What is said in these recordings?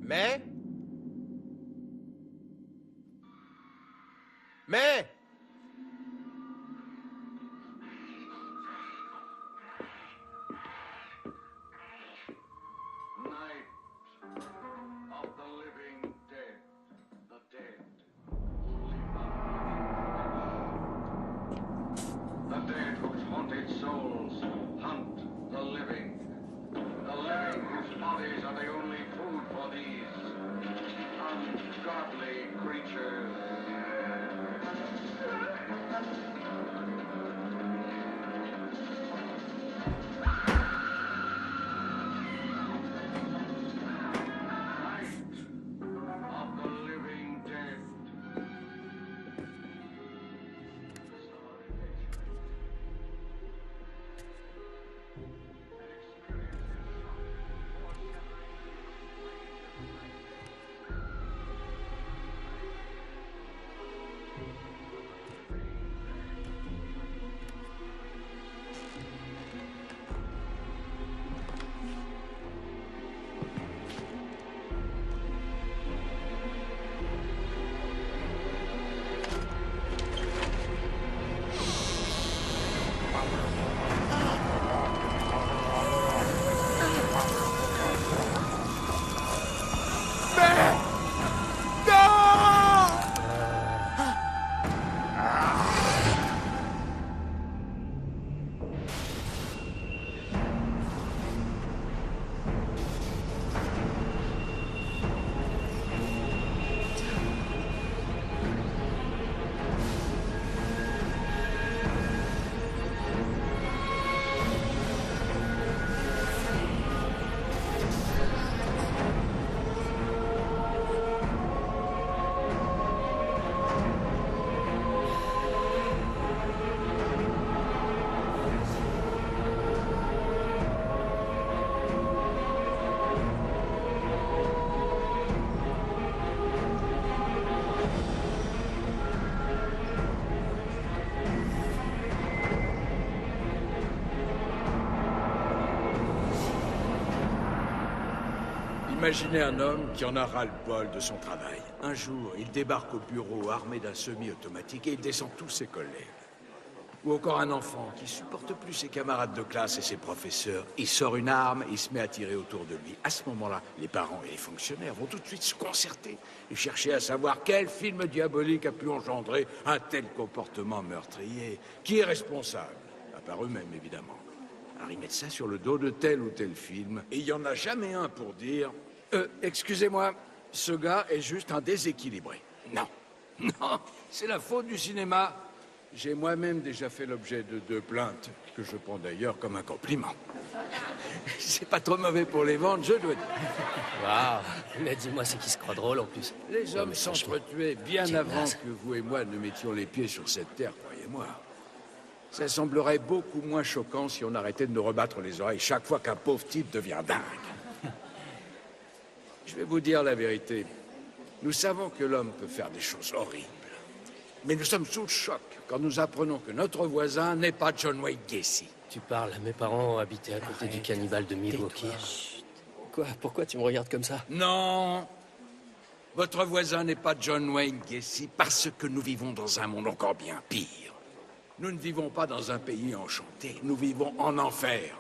Mais... Mais... Imaginez un homme qui en a ras-le-bol de son travail. Un jour, il débarque au bureau armé d'un semi-automatique et il descend tous ses collègues. Ou encore un enfant qui supporte plus ses camarades de classe et ses professeurs. Il sort une arme et il se met à tirer autour de lui. À ce moment-là, les parents et les fonctionnaires vont tout de suite se concerter et chercher à savoir quel film diabolique a pu engendrer un tel comportement meurtrier. Qui est responsable? À part eux-mêmes, évidemment. Alors ils mettent ça sur le dos de tel ou tel film. Et il n'y en a jamais un pour dire... excusez-moi, ce gars est juste un déséquilibré. Non, non, c'est la faute du cinéma. J'ai moi-même déjà fait l'objet de 2 plaintes, que je prends d'ailleurs comme un compliment. C'est pas trop mauvais pour les ventes, je dois dire. Waouh, mais dis-moi, c'est qui se croit drôle en plus. Les hommes s'entretuaient bien avant que vous et moi ne mettions les pieds sur cette terre, croyez-moi. Ça semblerait beaucoup moins choquant si on arrêtait de nous rebattre les oreilles chaque fois qu'un pauvre type devient dingue. Je vais vous dire la vérité. Nous savons que l'homme peut faire des choses horribles. Mais nous sommes sous le choc quand nous apprenons que notre voisin n'est pas John Wayne Gacy. Tu parles, mes parents habitaient à côté du cannibale de Milwaukee. Quoi? Pourquoi tu me regardes comme ça? Non! Votre voisin n'est pas John Wayne Gacy parce que nous vivons dans un monde encore bien pire. Nous ne vivons pas dans un pays enchanté, nous vivons en enfer.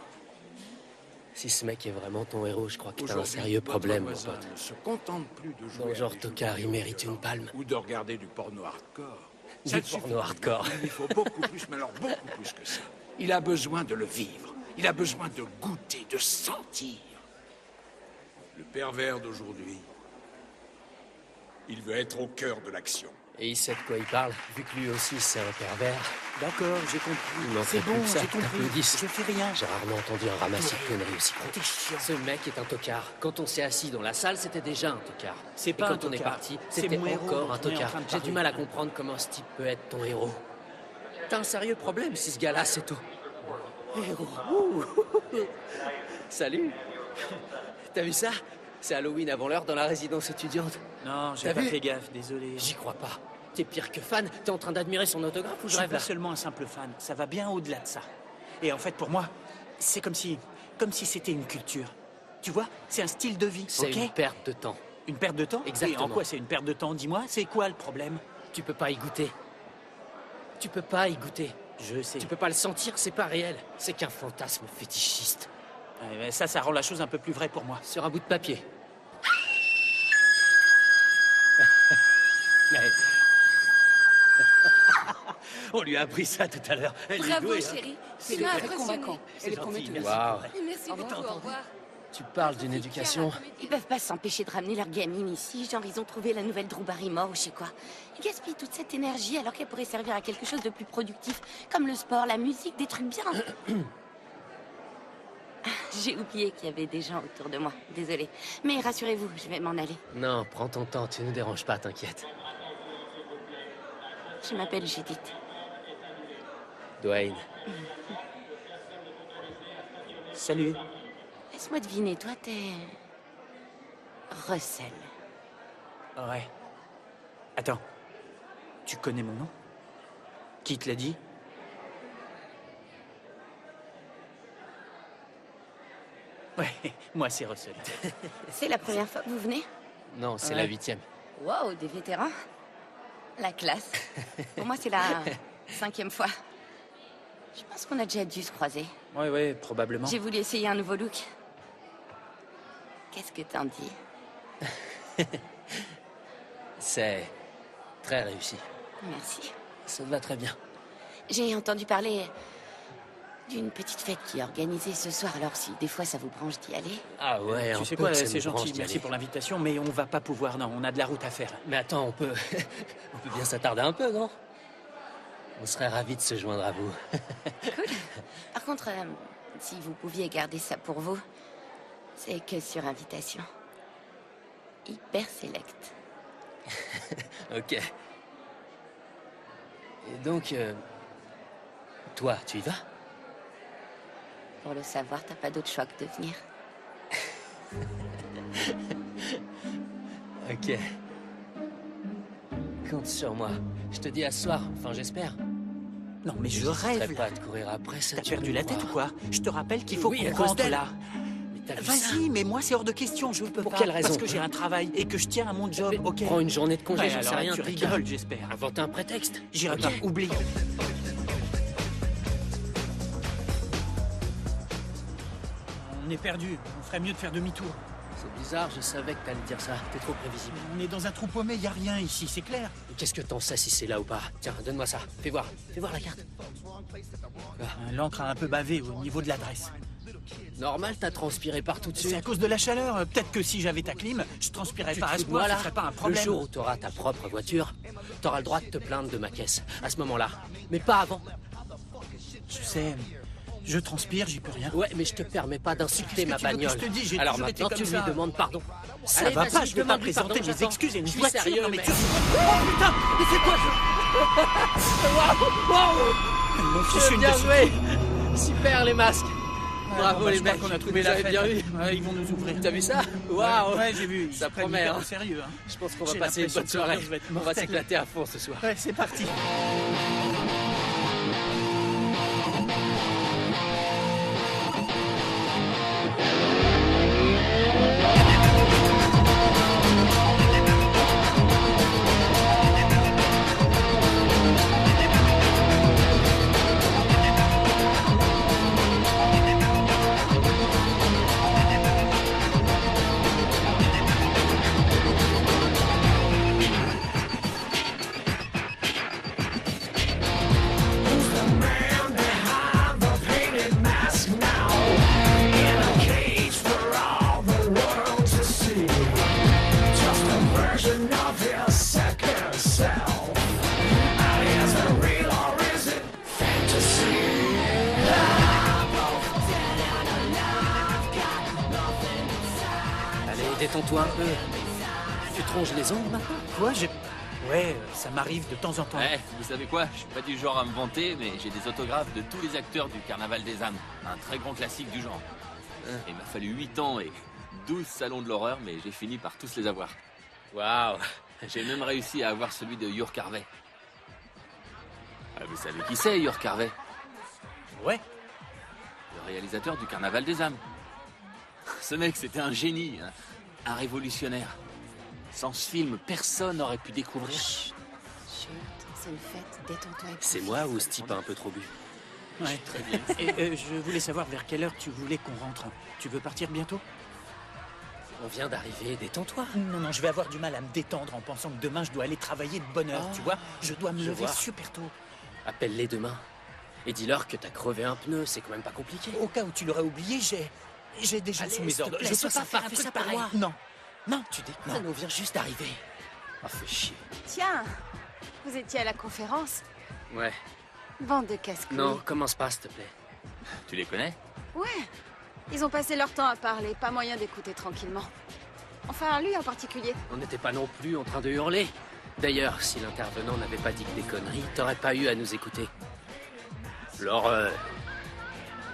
Si ce mec est vraiment ton héros, je crois que t'as un sérieux problème, mon pote. Ne se contente plus de jouer Bon, genre à des tocard, jeux il mérite vidéo une palme. ou de regarder du porno hardcore. Du porno hardcore. Il faut beaucoup plus, mais alors beaucoup plus que ça. Il a besoin de le vivre. Il a besoin de goûter, de sentir. Le pervers d'aujourd'hui, il veut être au cœur de l'action. Et il sait de quoi il parle, vu que lui aussi c'est un pervers. D'accord, j'ai compris. Il n'en C'est fait bon, plus que ça, j'ai compris. t'applaudisses. Je fais rien. J'ai rarement entendu un ramassis de conneries aussi T'es con. chiant. Ce mec est un tocard. Quand on s'est assis dans la salle, c'était déjà un tocard. C'est Et pas un quand on est tocard. parti, C'est c'était mon héros encore dont un on est en tocard. train de J'ai du parler. mal à comprendre comment ce type peut être ton héros. T'as un sérieux problème si ce gars-là, c'est tout. Ouh. Salut. T'as vu ça? C'est Halloween avant l'heure dans la résidence étudiante. Non, j'ai T'as pas vu? fait gaffe, désolé. J'y crois pas. T'es pire que fan. T'es en train d'admirer son autographe ou Je je suis rêve pas là? seulement un simple fan, ça va bien au-delà de ça. Et en fait, pour moi, c'est comme si c'était une culture. Tu vois, c'est un style de vie, C'est ok? une perte de temps. Une perte de temps? Exactement. Et en quoi c'est une perte de temps? Dis-moi, c'est quoi le problème? Tu peux pas y goûter. Tu peux pas y goûter. Je sais. Tu peux pas le sentir, c'est pas réel. C'est qu'un fantasme fétichiste. Ouais, mais ça rend la chose un peu plus vraie pour moi. Sur un bout de papier. On lui a appris ça tout à l'heure. Elle est Bravo, douée, hein. chérie. C'est Tu m'as super impressionné. convaincant. Elle est gentil, prometteuse. Waouh. Merci beaucoup, au revoir. Tu parles d'une éducation. Ils peuvent pas s'empêcher de ramener leur gamine ici, genre ils ont trouvé la nouvelle Drew Barrymore ou je sais quoi. Ils gaspillent toute cette énergie alors qu'elle pourrait servir à quelque chose de plus productif, comme le sport, la musique, des trucs bien. Ah, j'ai oublié qu'il y avait des gens autour de moi, désolée. Mais rassurez-vous, je vais m'en aller. Non, prends ton temps, tu nous déranges pas, t'inquiète. Je m'appelle Judith. Dwayne. Salut. Laisse-moi deviner, toi t'es... Russell. Ouais. Attends. Tu connais mon nom? Qui te l'a dit? Ouais, moi c'est Russell. C'est la première fois que vous venez? Non, c'est Ouais. la 8e. Wow, des vétérans. La classe. Pour moi, c'est la 5e fois. Je pense qu'on a déjà dû se croiser. Ouais, probablement. J'ai voulu essayer un nouveau look. Qu'est-ce que t'en dis? C'est très réussi. Merci. Ça te va très bien. J'ai entendu parler d'une petite fête qui est organisée ce soir, alors si des fois ça vous branche d'y aller. Ah ouais, Tu sais quoi, c'est gentil, merci pour l'invitation, mais on va pas pouvoir, non, on a de la route à faire. Mais attends, on peut... on peut bien s'attarder un peu, non? On serait ravis de se joindre à vous. Par contre, si vous pouviez garder ça pour vous, c'est que sur invitation. Hyper select. Ok. Et donc, toi, tu y vas? Pour le savoir, t'as pas d'autre choix que de venir. Ok. Compte sur moi. Je te dis à ce soir, enfin j'espère. Non, mais je n'hésiterai rêve, pas là. à te courir après ça. T'as tu perdu peux la le tête ou voir. quoi? Je te rappelle qu'il faut Oui, à qu'on cause rentre d'elle. là. Mais t'as vu ça? Vas-y, mais moi c'est hors de question, je peux Pour pas. quelle raison? Parce que j'ai un travail et que je tiens à mon job, Mais ok? prends une journée de congé, Ouais, j'en sais alors, rien. tu t'as rigoles, qu'à j'espère. inventer un prétexte. J'irai Ok. pas, oublie. On est perdu, on ferait mieux de faire demi-tour. C'est bizarre, je savais que t'allais dire ça. T'es trop prévisible. On est dans un trou paumé, y a rien ici, c'est clair. Mais qu'est-ce que t'en sais si c'est là ou pas? Tiens, donne-moi ça. Fais voir la carte. L'encre a un peu bavé au niveau de l'adresse. Normal, t'as transpiré partout dessus. C'est à cause de la chaleur. Peut-être que si j'avais ta clim, je transpirais Tu pas te à fous ce de point, moi, ce là? serait pas un Le problème. jour où t'auras ta propre voiture, t'auras le droit de te plaindre de ma caisse. À ce moment-là. Mais pas avant. Je sais, je transpire, j'y peux rien. Ouais, mais je te permets pas d'insulter Qu'est-ce ma que tu veux que bagnole. je te dise? J'ai Alors toujours été maintenant, tu comme lui ça. demandes pardon. Ça Allez, va vas-y, pas, je vais pas demande-lui présenter pardon, mes j'attends. excuses et une Je suis voiture. sérieux, Non, mais mec. tu... Oh putain, mais c'est quoi ça? Waouh! Ils m'ont fichu une Bien dessus. joué! Super les masques! Bravo Bon, bah, les je crois mecs! qu'on a trouvé Vous la avez fête. bien vu. Ouais, ils vont nous ouvrir. T'as vu ça? Waouh! Ouais, j'ai vu. Ils Ça se prennent promet, hyper hein. au sérieux. Hein. Je pense qu'on va J'ai passer une bonne l'impression que soirée. l'ambiance va être On va mortelle. s'éclater à fond ce soir. Ouais, c'est parti. Allez, détends-toi un peu. Tu te ronges les ongles maintenant? Quoi, Ouais, ça m'arrive de temps en temps. Ouais, vous savez quoi? Je suis pas du genre à me vanter, mais j'ai des autographes de tous les acteurs du Carnaval des âmes. Un très grand classique du genre. Il m'a fallu 8 ans et 12 salons de l'horreur, mais j'ai fini par tous les avoir. Waouh! J'ai même réussi à avoir celui de York Harvey. Ah, vous savez qui c'est, York Harvey? Ouais. Le réalisateur du Carnaval des âmes. Ce mec, c'était un génie, un révolutionnaire. Sans ce film, personne n'aurait pu découvrir. Chut, c'est une fête, détends-toi. et C'est profite. moi ou ce type a un peu trop bu? Ouais. Très bien. Et je voulais savoir vers quelle heure tu voulais qu'on rentre. Tu veux partir bientôt? On vient d'arriver, détends-toi. Non, je vais avoir du mal à me détendre en pensant que demain je dois aller travailler de bonne heure, tu vois. Je dois me Je lever vois. super tôt. Appelle-les demain. Et dis-leur que t'as crevé un pneu, c'est quand même pas compliqué. Au cas où tu l'aurais oublié, j'ai déjà Allez, sous mes s'il te ordres. plaît, Je sois peux pas sympa, faire un fais truc ça par pareil. moi. Non, tu dis Ça non. nous vient juste d'arriver. Ah, fais chier. Tiens, vous étiez à la conférence? Ouais. Bande de casse-couilles. Non, commence pas, s'il te plaît. Tu les connais? Ouais, ils ont passé leur temps à parler, pas moyen d'écouter tranquillement. Enfin, lui en particulier. On n'était pas non plus en train de hurler. D'ailleurs, si l'intervenant n'avait pas dit que des conneries, t'aurais pas eu à nous écouter. L'horreur,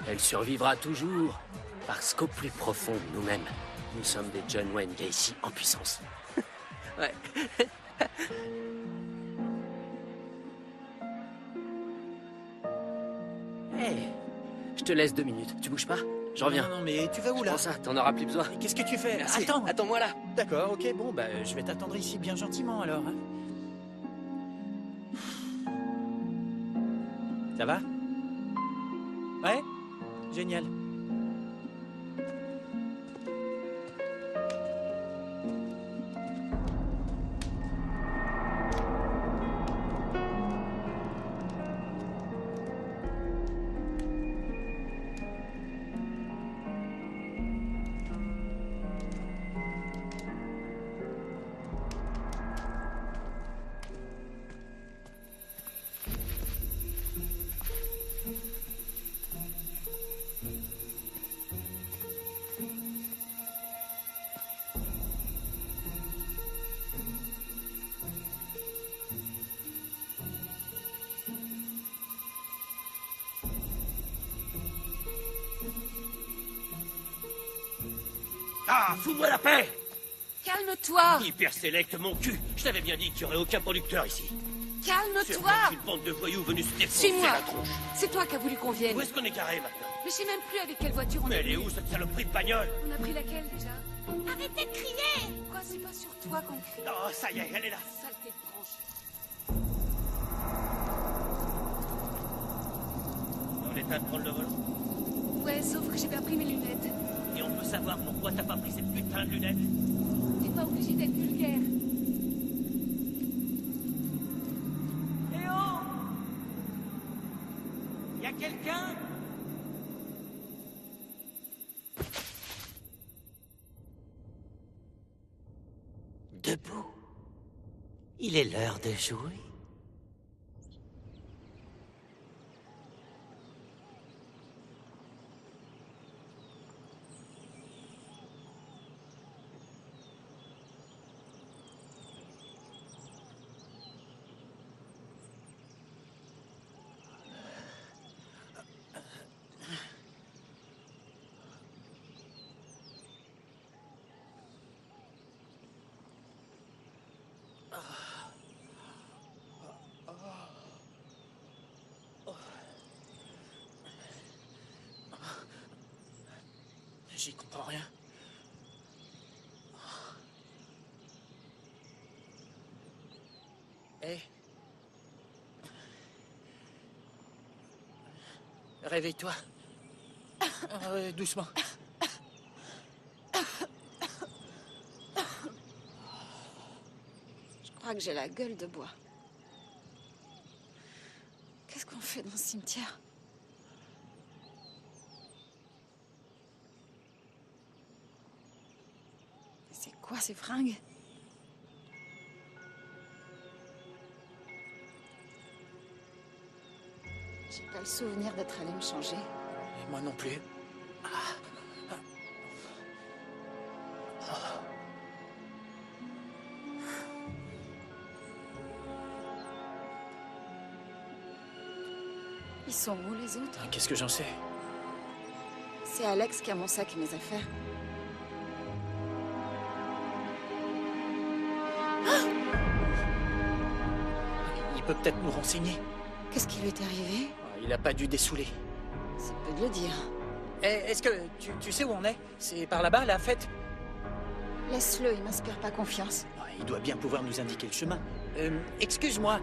elle survivra toujours. Parce qu'au plus profond de nous-mêmes, nous sommes des John Wayne Gacy en puissance. Ouais. Hey, je te laisse 2 minutes. Tu bouges pas? Je reviens. Non, mais tu vas où là? Prends ça, t'en auras plus besoin. Qu'est-ce que tu fais? Merci. Attends. Attends-moi là. D'accord, ok, bon, bah je vais t'attendre ici bien gentiment alors. Hein. Ça va? Ouais? Génial. Ah, fous-moi la paix! Calme-toi! Hyper Select, mon cul! Je t'avais bien dit qu'il n'y aurait aucun producteur ici. Calme-toi! Sûrement une bande de voyous venus se défoncer Suis-moi! la tronche. C'est toi qui as voulu qu'on vienne. Où est-ce qu'on est garé maintenant? Mais je sais même plus avec quelle voiture on Mais est elle est venu. où cette saloperie de bagnole? On a pris laquelle déjà? Arrêtez de crier! Quoi, c'est pas sur toi qu'on crie? Oh, ça y est, elle est là. Saleté de branche. En état de prendre le volant. Ouais, sauf que j'ai pas pris mes lunettes. Et on peut savoir pourquoi t'as pas pris cette putain de lunettes? T'es pas obligé d'être vulgaire. Eh oh! Y a quelqu'un? Debout. Il est l'heure de jouer. J'y comprends rien. Hé. Réveille-toi. Doucement. Je crois que j'ai la gueule de bois. Qu'est-ce qu'on fait dans ce cimetière? C'est quoi ces fringues? J'ai pas le souvenir d'être allée me changer. Et moi non plus. Ils sont où les autres? Qu'est-ce que j'en sais? C'est Alex qui a mon sac et mes affaires. Il peut peut-être nous renseigner. Qu'est-ce qui lui est arrivé? Il a pas dû dessouler. C'est peu de le dire. Est-ce que tu sais où on est? C'est par là-bas, la fête? Laisse-le, il m'inspire pas confiance. Ouais, il doit bien pouvoir nous indiquer le chemin. Excuse-moi.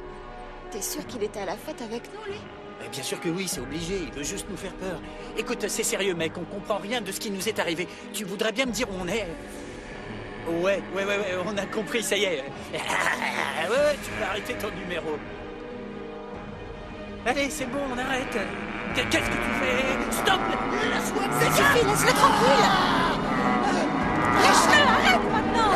T'es sûr qu'il était à la fête avec nous, lui? Bien sûr que oui, c'est obligé, il veut juste nous faire peur. Écoute, c'est sérieux, mec, on comprend rien de ce qui nous est arrivé. Tu voudrais bien me dire où on est? Ouais, on a compris, ça y est. Ouais, tu peux arrêter ton numéro. Allez, c'est bon, on arrête. Qu'est-ce que tu fais? Stop! Laisse-moi! Ça suffit, laisse-le tranquille! Lâche-le, arrête maintenant!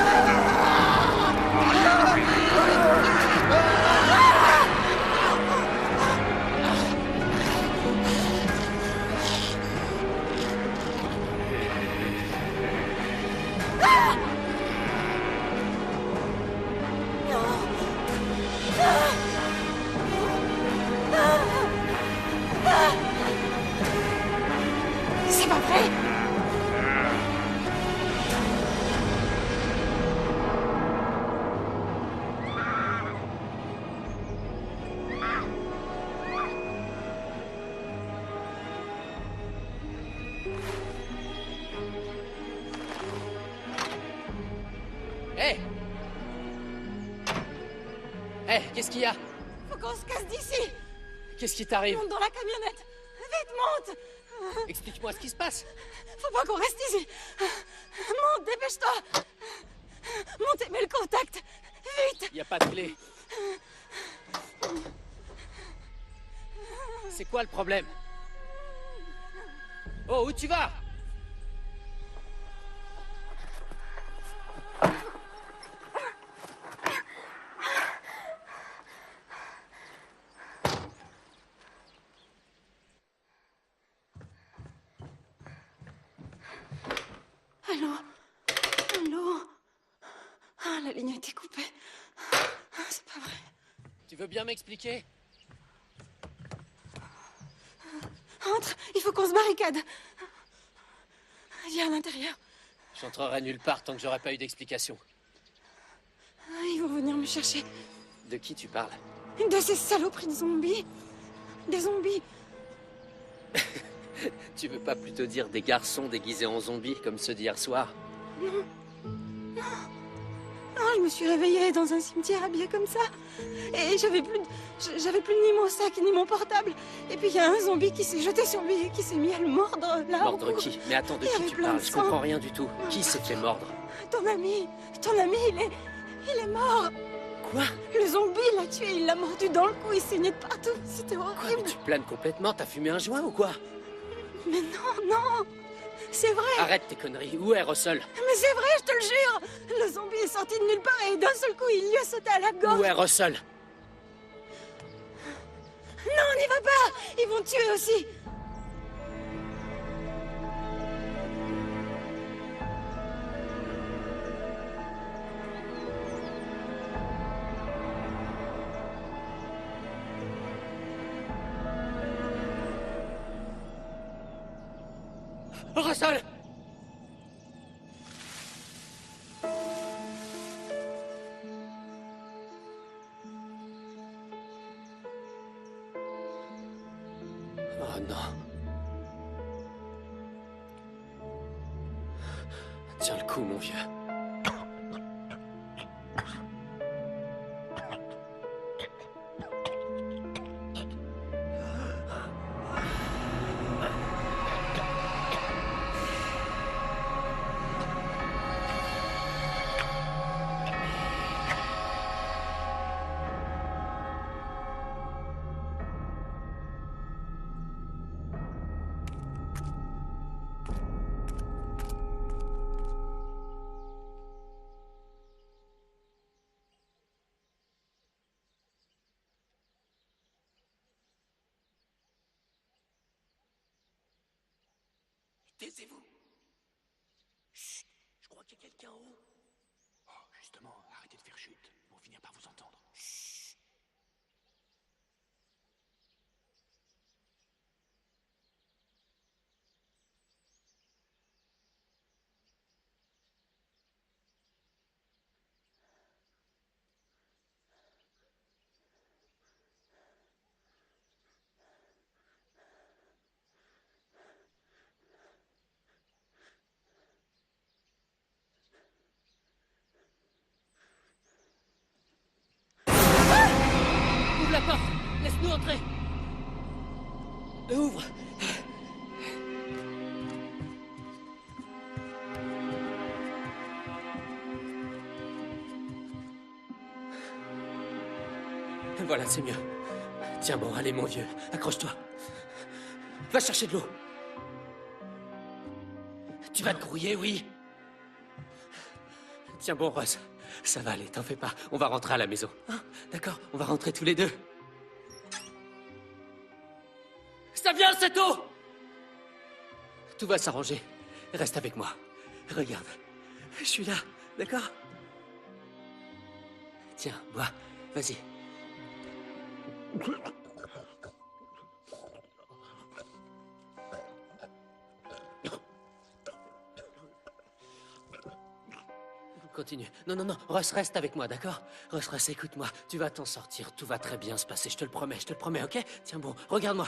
C'est pas vrai! Hé Hé, qu'est-ce qu'il y a? Faut qu'on se casse d'ici! Qu'est-ce qui t'arrive? Monte dans la camionnette! Vite, monte! Explique-moi ce qui se passe. Faut pas qu'on reste ici! Monte, dépêche-toi! Monte et mets le contact! Vite! Y a pas de clé. C'est quoi le problème? Oh, où tu vas? Allô? Allô? Ah, la ligne a été coupée. Ah, c'est pas vrai. Tu veux bien m'expliquer? Entre, il faut qu'on se barricade. Viens à l'intérieur. J'entrerai nulle part tant que j'aurai pas eu d'explication. Ah, ils vont venir me chercher. De qui tu parles? De ces saloperies de zombies. Des zombies. Tu veux pas plutôt dire des garçons déguisés en zombies comme ceux d'hier soir? Ah, je me suis réveillée dans un cimetière habillée comme ça. Et j'avais plus ni mon sac ni mon portable. Et puis il y a un zombie qui s'est jeté sur lui et qui s'est mis à le mordre là. Mordre qui? Mais attends, de Il y qui avait tu plein de parles? Je sang. comprends rien du tout. Qui s'est fait mordre? Ton ami, il est mort. Quoi? Le zombie l'a tué, il l'a mordu dans le cou, il saignait de partout. C'était Quoi? horrible. Mais tu planes complètement? T'as fumé un joint ou quoi? Mais non, non, c'est vrai. Arrête tes conneries. Où est Russell? Mais c'est vrai, je te le jure. Le zombie est sorti de nulle part et d'un seul coup, il lui a sauté à la gorge. Où est Russell? Non, n'y va pas. Ils vont te tuer aussi. Russell! Oh non. Tiens le coup, mon vieux. Taisez-vous. Chut, je crois qu'il y a quelqu'un en haut. Oh, justement, arrêtez de faire chute. Ils vont finir par vous entendre. Chut. entrer. Ouvre. Voilà, c'est mieux. Tiens bon, allez mon vieux, accroche-toi. Va chercher de l'eau. Tu vas te grouiller, oui. Tiens bon, Russ. Ça va aller, t'en fais pas. On va rentrer à la maison. Hein? D'accord? On va rentrer tous les deux. Ça vient, cette eau! Tout va s'arranger. Reste avec moi. Regarde. Je suis là, d'accord? Tiens, bois. Vas-y. Continue. Non, non, non. Russ, reste avec moi, d'accord? Russ, écoute-moi. Tu vas t'en sortir. Tout va très bien se passer. Je te le promets, ok? Tiens bon, regarde-moi.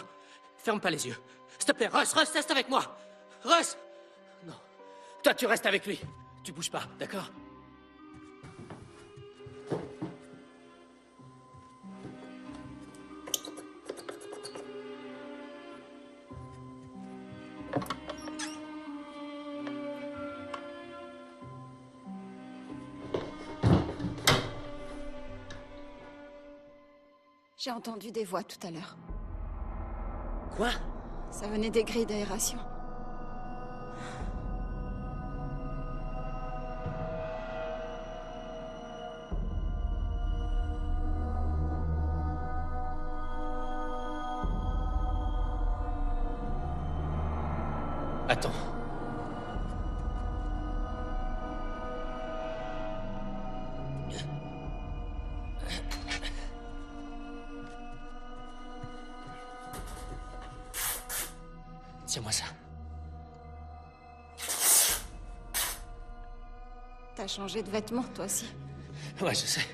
Ferme pas les yeux. S'il te plaît, Russ, reste avec moi. Russ! Non. Toi, tu restes avec lui. Tu bouges pas, d'accord? J'ai entendu des voix tout à l'heure. Quoi? Ça venait des grilles d'aération. Attends. Tiens-moi ça. T'as changé de vêtements, toi aussi. Ouais, je sais.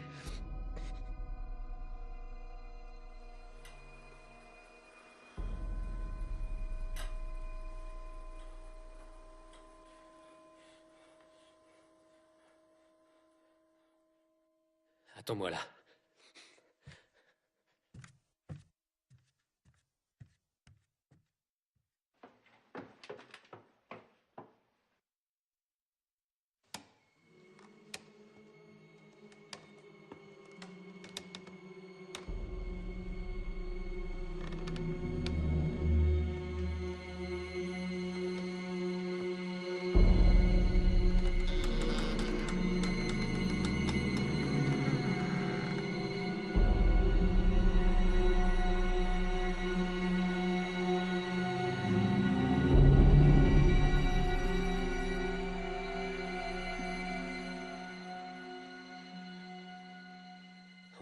Attends-moi là.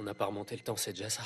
On n'a pas remonté le temps, c'est déjà ça.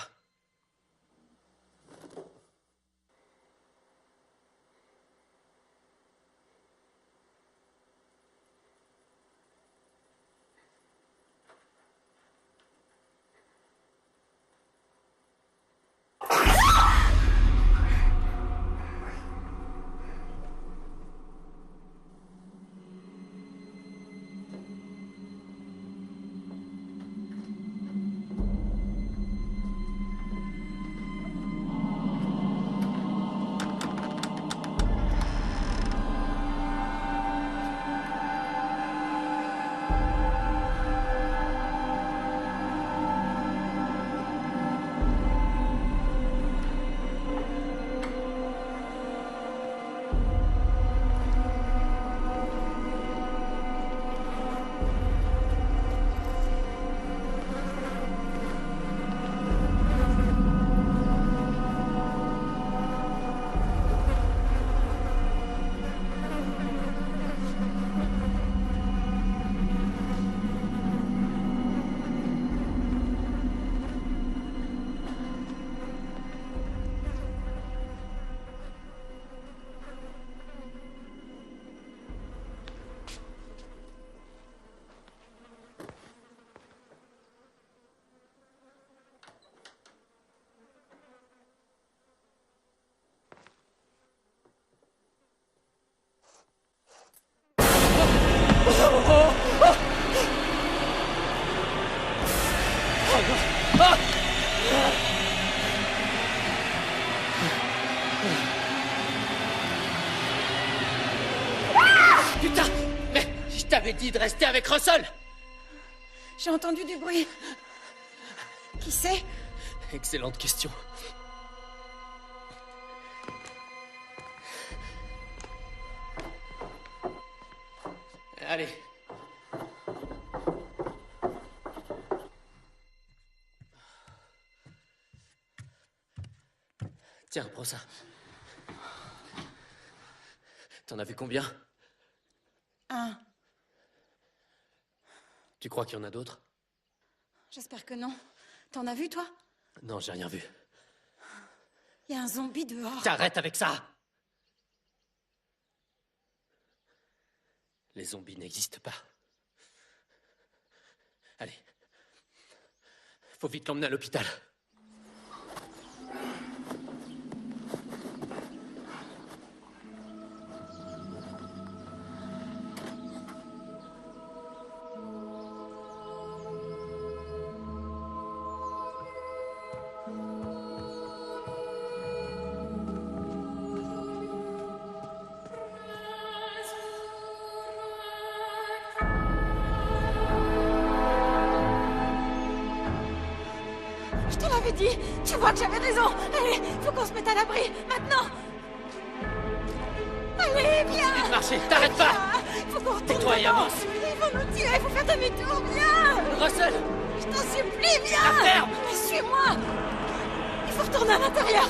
t'avais dit de rester avec Russell! J'ai entendu du bruit. Qui c'est? Excellente question. Allez. Tiens, prends ça. T'en as vu combien? Un. Tu crois qu'il y en a d'autres? J'espère que non. T'en as vu, toi? Non, j'ai rien vu. Il y a un zombie dehors. T'arrêtes avec ça! Les zombies n'existent pas. Allez. Faut vite l'emmener à l'hôpital. Je te l'avais dit. Tu vois que j'avais raison. Allez, faut qu'on se mette à l'abri, maintenant. Allez, viens. Vite marcher, t'arrêtes pas! Faut qu'on retourne Tais-toi et dedans. avance. Ils vont nous tuer, faut faire demi-tour, viens. Russell! Je t'en supplie, viens. La ferme. Mais suis-moi. Il faut retourner à l'intérieur.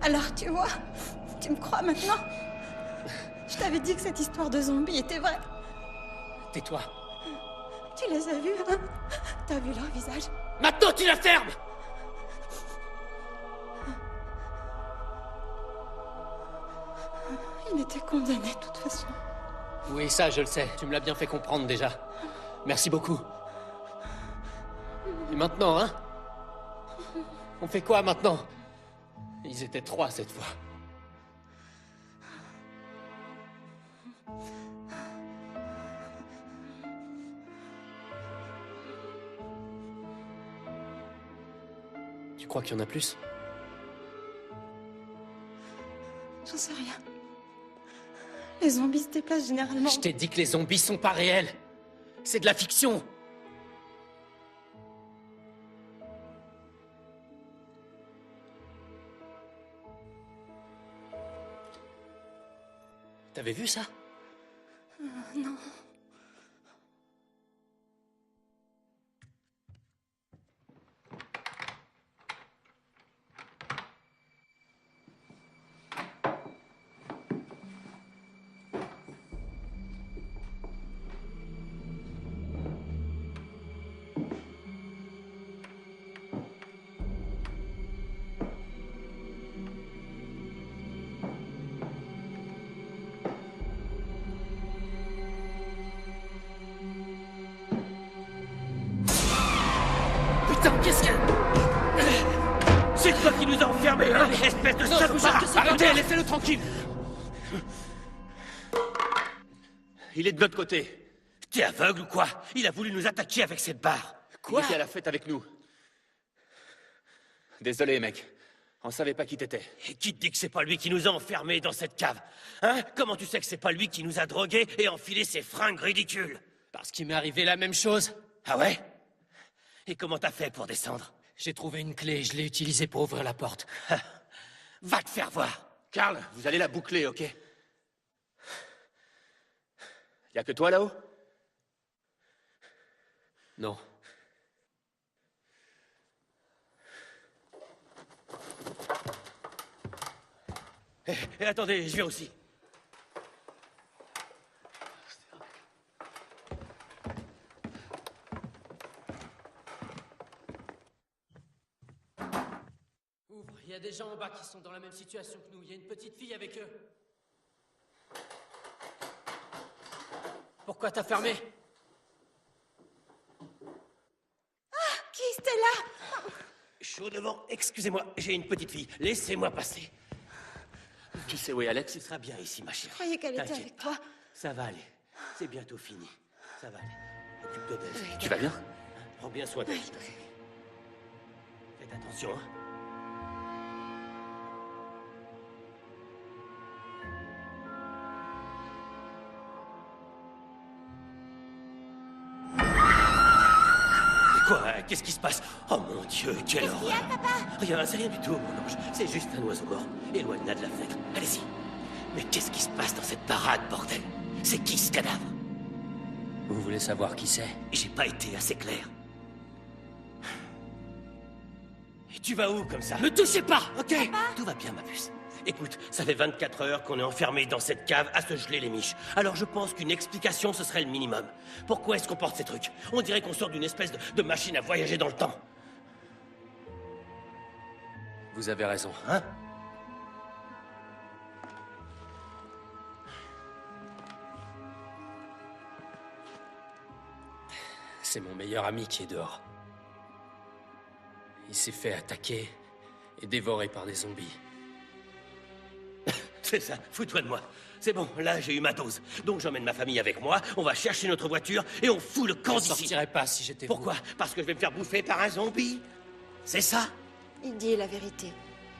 Alors, tu vois, tu me crois maintenant? Je t'avais dit que cette histoire de zombies était vraie. Tais-toi. Tu les as vus, hein? T'as vu leur visage? Maintenant, tu la fermes! Ils étaient condamnés de toute façon. Oui, ça, je le sais. Tu me l'as bien fait comprendre déjà. Merci beaucoup. Et maintenant, hein? On fait quoi maintenant? Ils étaient 3 cette fois. Tu crois qu'il y en a plus? J'en sais rien. Les zombies se déplacent généralement. Je t'ai dit que les zombies sont pas réels. C'est de la fiction. T'avais vu ça? Non. Putain, qu'est-ce que... C'est toi qui nous as enfermés, hein, espèce de salopard! Arrêtez, laissez-le tranquille. Il est de notre côté. T'es aveugle ou quoi? Il a voulu nous attaquer avec cette barre. Il était à la fête avec nous. Désolé, mec. On savait pas qui t'étais. Et qui te dit que c'est pas lui qui nous a enfermés dans cette cave? Hein? Comment tu sais que c'est pas lui qui nous a drogués et enfilé ces fringues ridicules? Parce qu'il m'est arrivé la même chose. Ah ouais? Et comment t'as fait pour descendre? J'ai trouvé une clé et je l'ai utilisée pour ouvrir la porte. Va te faire voir. Karl, vous allez la boucler, ok? Y a que toi là-haut? Non. Et attendez, je viens aussi. Ouvre, il y a des gens en bas qui sont dans la même situation que nous. Il y a une petite fille avec eux. Pourquoi t'as fermé? Qui c'était là? Chaud devant, excusez-moi, j'ai une petite fille. Laissez-moi passer. Tu sais où est Alex? Ce sera bien ici, ma chérie. Je croyais qu'elle était T'inquiète avec pas. toi. Ça va aller. C'est bientôt fini. Ça va aller. Occupe-toi d'elle. Tu vas bien? Prends bien soin d'elle. Faites attention, hein. Quoi? Qu'est-ce qui se passe? Oh mon Dieu, quelle horreur! Qu'est-ce qu'il y a, papa? Rien, c'est rien du tout, mon ange. C'est juste un oiseau mort. Éloigne-la de la fenêtre. Allez-y. Mais qu'est-ce qui se passe dans cette parade, bordel? C'est qui ce cadavre? Vous voulez savoir qui c'est? J'ai pas été assez clair. Et tu vas où comme ça? Me touchez pas! Ok, tout va bien, ma puce. Écoute, ça fait 24 heures qu'on est enfermé dans cette cave à se geler les miches. Alors je pense qu'une explication, ce serait le minimum. Pourquoi est-ce qu'on porte ces trucs? On dirait qu'on sort d'une espèce de machine à voyager dans le temps. Vous avez raison. Hein? C'est mon meilleur ami qui est dehors. Il s'est fait attaquer et dévorer par des zombies. C'est ça, fous-toi de moi. C'est bon, là j'ai eu ma dose. Donc j'emmène ma famille avec moi, on va chercher notre voiture et on fout le camp Je d'ici. sortirais pas si j'étais vous. Pourquoi? Parce que je vais me faire bouffer par un zombie? C'est ça? Il dit la vérité.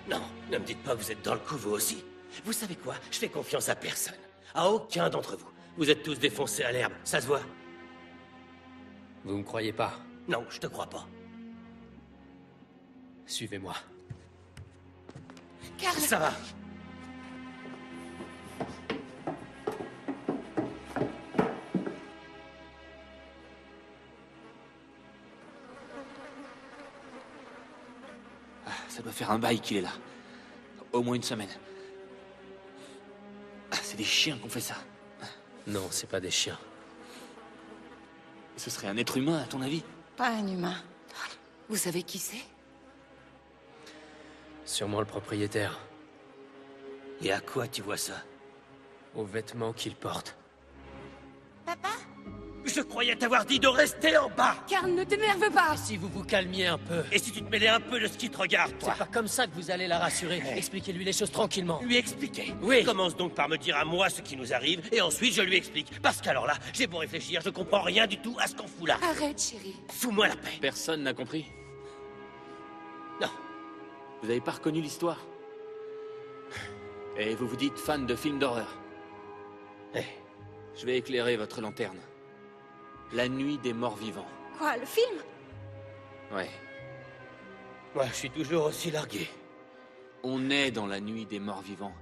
Non, ne me dites pas que vous êtes dans le coup vous aussi. Vous savez quoi? Je fais confiance à personne. À aucun d'entre vous. Vous êtes tous défoncés à l'herbe, ça se voit. Vous me croyez pas? Non, je te crois pas. Suivez-moi. Karl, Ça va. Ça doit faire un bail qu'il est là. Au moins une semaine. C'est des chiens qui ont fait ça. Non, c'est pas des chiens. Ce serait un être humain, à ton avis? pas un humain. Vous savez qui c'est? Sûrement le propriétaire. Et à quoi tu vois ça? Aux vêtements qu'il porte. Papa? Je croyais t'avoir dit de rester en bas. Karl, ne t'énerve pas! Si vous vous calmiez un peu. Et si tu te mêlais un peu de ce qui te regarde, toi? C'est pas comme ça que vous allez la rassurer. Expliquez-lui les choses tranquillement. Lui expliquer. Oui. Commence donc par me dire à moi ce qui nous arrive, et ensuite je lui explique. Parce qu'alors là, j'ai beau réfléchir, je comprends rien du tout à ce qu'on fout là. Arrête, chérie. Fous-moi la paix. Personne n'a compris. Non. Vous avez pas reconnu l'histoire? Et vous vous dites fan de films d'horreur. Eh, Je vais éclairer votre lanterne. La nuit des morts vivants. Quoi, le film? Ouais. moi, je suis toujours aussi largué. On est dans la nuit des morts vivants.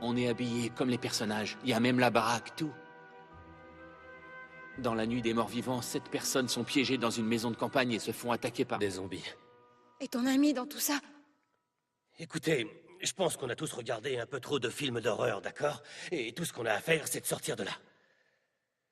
On est habillés comme les personnages. Il y a même la baraque, tout. Dans la nuit des morts vivants, 7 personnes sont piégées dans une maison de campagne et se font attaquer par... Des zombies. Et ton ami dans tout ça? Écoutez, je pense qu'on a tous regardé un peu trop de films d'horreur, d'accord? Et tout ce qu'on a à faire, c'est de sortir de là.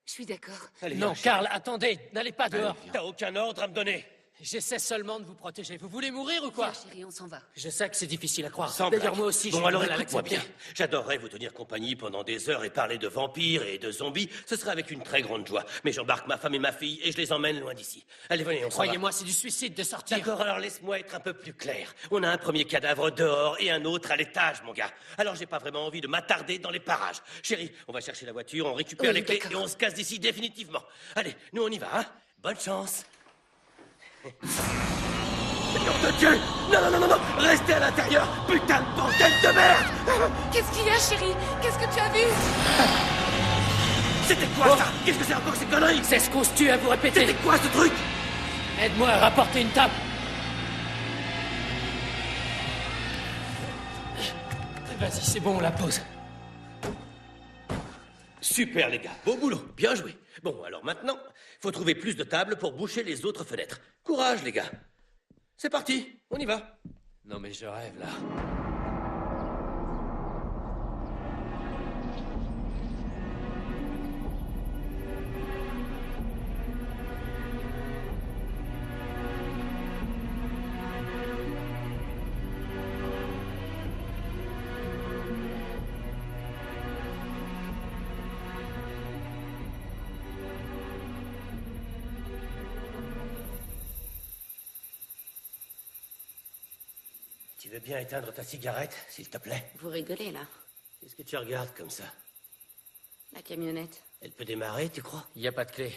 Je suis d'accord. Allez, Non, viens, Karl, attendez, n'allez pas dehors. T'as aucun ordre à me donner? J'essaie seulement de vous protéger. Vous voulez mourir ou quoi? Viens, chérie, on s'en va. Je sais que c'est difficile à croire. Sans D'ailleurs, blague. moi aussi, Bon, j'ai du alors mal à écoute-moi l'accepter. bien. J'adorerais vous tenir compagnie pendant des heures et parler de vampires et de zombies. Ce serait avec une très grande joie. Mais j'embarque ma femme et ma fille et je les emmène loin d'ici. Allez, venez, on s'en va. Croyez-moi, c'est du suicide de sortir. D'accord, alors laisse-moi être un peu plus clair. On a un premier cadavre dehors et un autre à l'étage, mon gars. Alors j'ai pas vraiment envie de m'attarder dans les parages. Chérie, on va chercher la voiture, on récupère Oui, les clés d'accord. et on se casse d'ici définitivement. Allez, nous on y va, hein? Bonne chance. Nom de Dieu! Non, non, non, non, non! Restez à l'intérieur! Putain de bordel de merde! Qu'est-ce qu'il y a, chérie? Qu'est-ce que tu as vu? C'était quoi ça? Qu'est-ce que c'est encore ces conneries? C'est ce qu'on se tue à vous répéter. C'était quoi ce truc? Aide-moi à rapporter une table. Vas-y, c'est bon, on la pose. Super, les gars. Beau boulot. Bien joué. Bon, alors maintenant, faut trouver plus de tables pour boucher les autres fenêtres. Courage, les gars. C'est parti. On y va. Non, mais je rêve, là. Tu veux bien éteindre ta cigarette, s'il te plaît? Vous rigolez, là. Qu'est-ce que tu regardes comme ça? La camionnette. Elle peut démarrer, tu crois? Il n'y a pas de clé.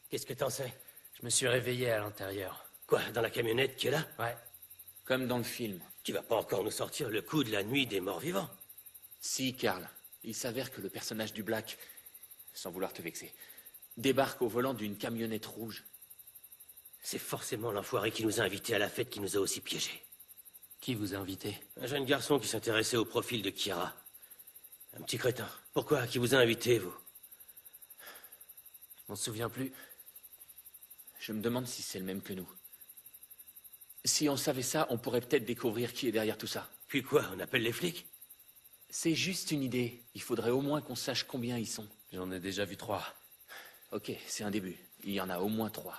Qu'est-ce que t'en sais? Je me suis réveillé à l'intérieur. Quoi, dans la camionnette qui est là? Ouais. Comme dans le film. Tu vas pas encore nous sortir le coup de la nuit des morts vivants? Si, Karl. Il s'avère que le personnage du Black, sans vouloir te vexer, débarque au volant d'une camionnette rouge. C'est forcément l'enfoiré qui nous a invités à la fête qui nous a aussi piégés. Qui vous a invité? Un jeune garçon qui s'intéressait au profil de Kira. Un petit crétin. Pourquoi? Qui vous a invité, vous? On se souvient plus. Je me demande si c'est le même que nous. Si on savait ça, on pourrait peut-être découvrir qui est derrière tout ça. Puis quoi, on appelle les flics? C'est juste une idée. Il faudrait au moins qu'on sache combien ils sont. J'en ai déjà vu 3. Ok, c'est un début. Il y en a au moins 3.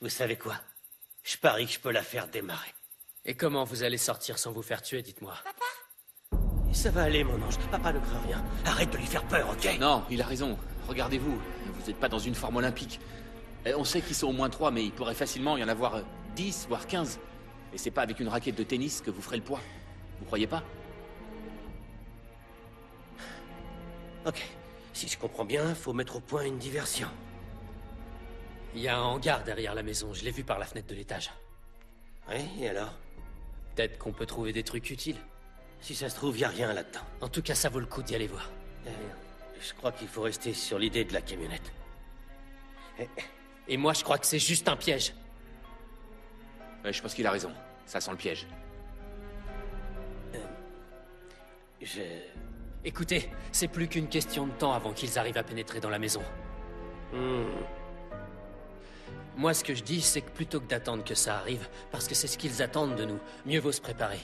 Vous savez quoi? Je parie que je peux la faire démarrer. Et comment vous allez sortir sans vous faire tuer, dites-moi? Ça va aller, mon ange. Papa ne craint rien. Arrête de lui faire peur, ok? Non, il a raison. Regardez-vous. Vous n'êtes pas dans une forme olympique. On sait qu'ils sont au moins 3, mais il pourrait facilement y en avoir 10, voire 15. Et c'est pas avec une raquette de tennis que vous ferez le poids. Vous croyez pas? Ok. Si je comprends bien, faut mettre au point une diversion. Il y a un hangar derrière la maison. Je l'ai vu par la fenêtre de l'étage. Oui, et alors? Peut-être qu'on peut trouver des trucs utiles. Si ça se trouve, y a rien là-dedans. En tout cas, ça vaut le coup d'y aller voir. Je crois qu'il faut rester sur l'idée de la camionnette. Et moi, je crois que c'est juste un piège. Ouais, je pense qu'il a raison. Ça sent le piège. Écoutez, c'est plus qu'une question de temps avant qu'ils arrivent à pénétrer dans la maison. Moi, ce que je dis, c'est que plutôt que d'attendre que ça arrive, parce que c'est ce qu'ils attendent de nous, mieux vaut se préparer.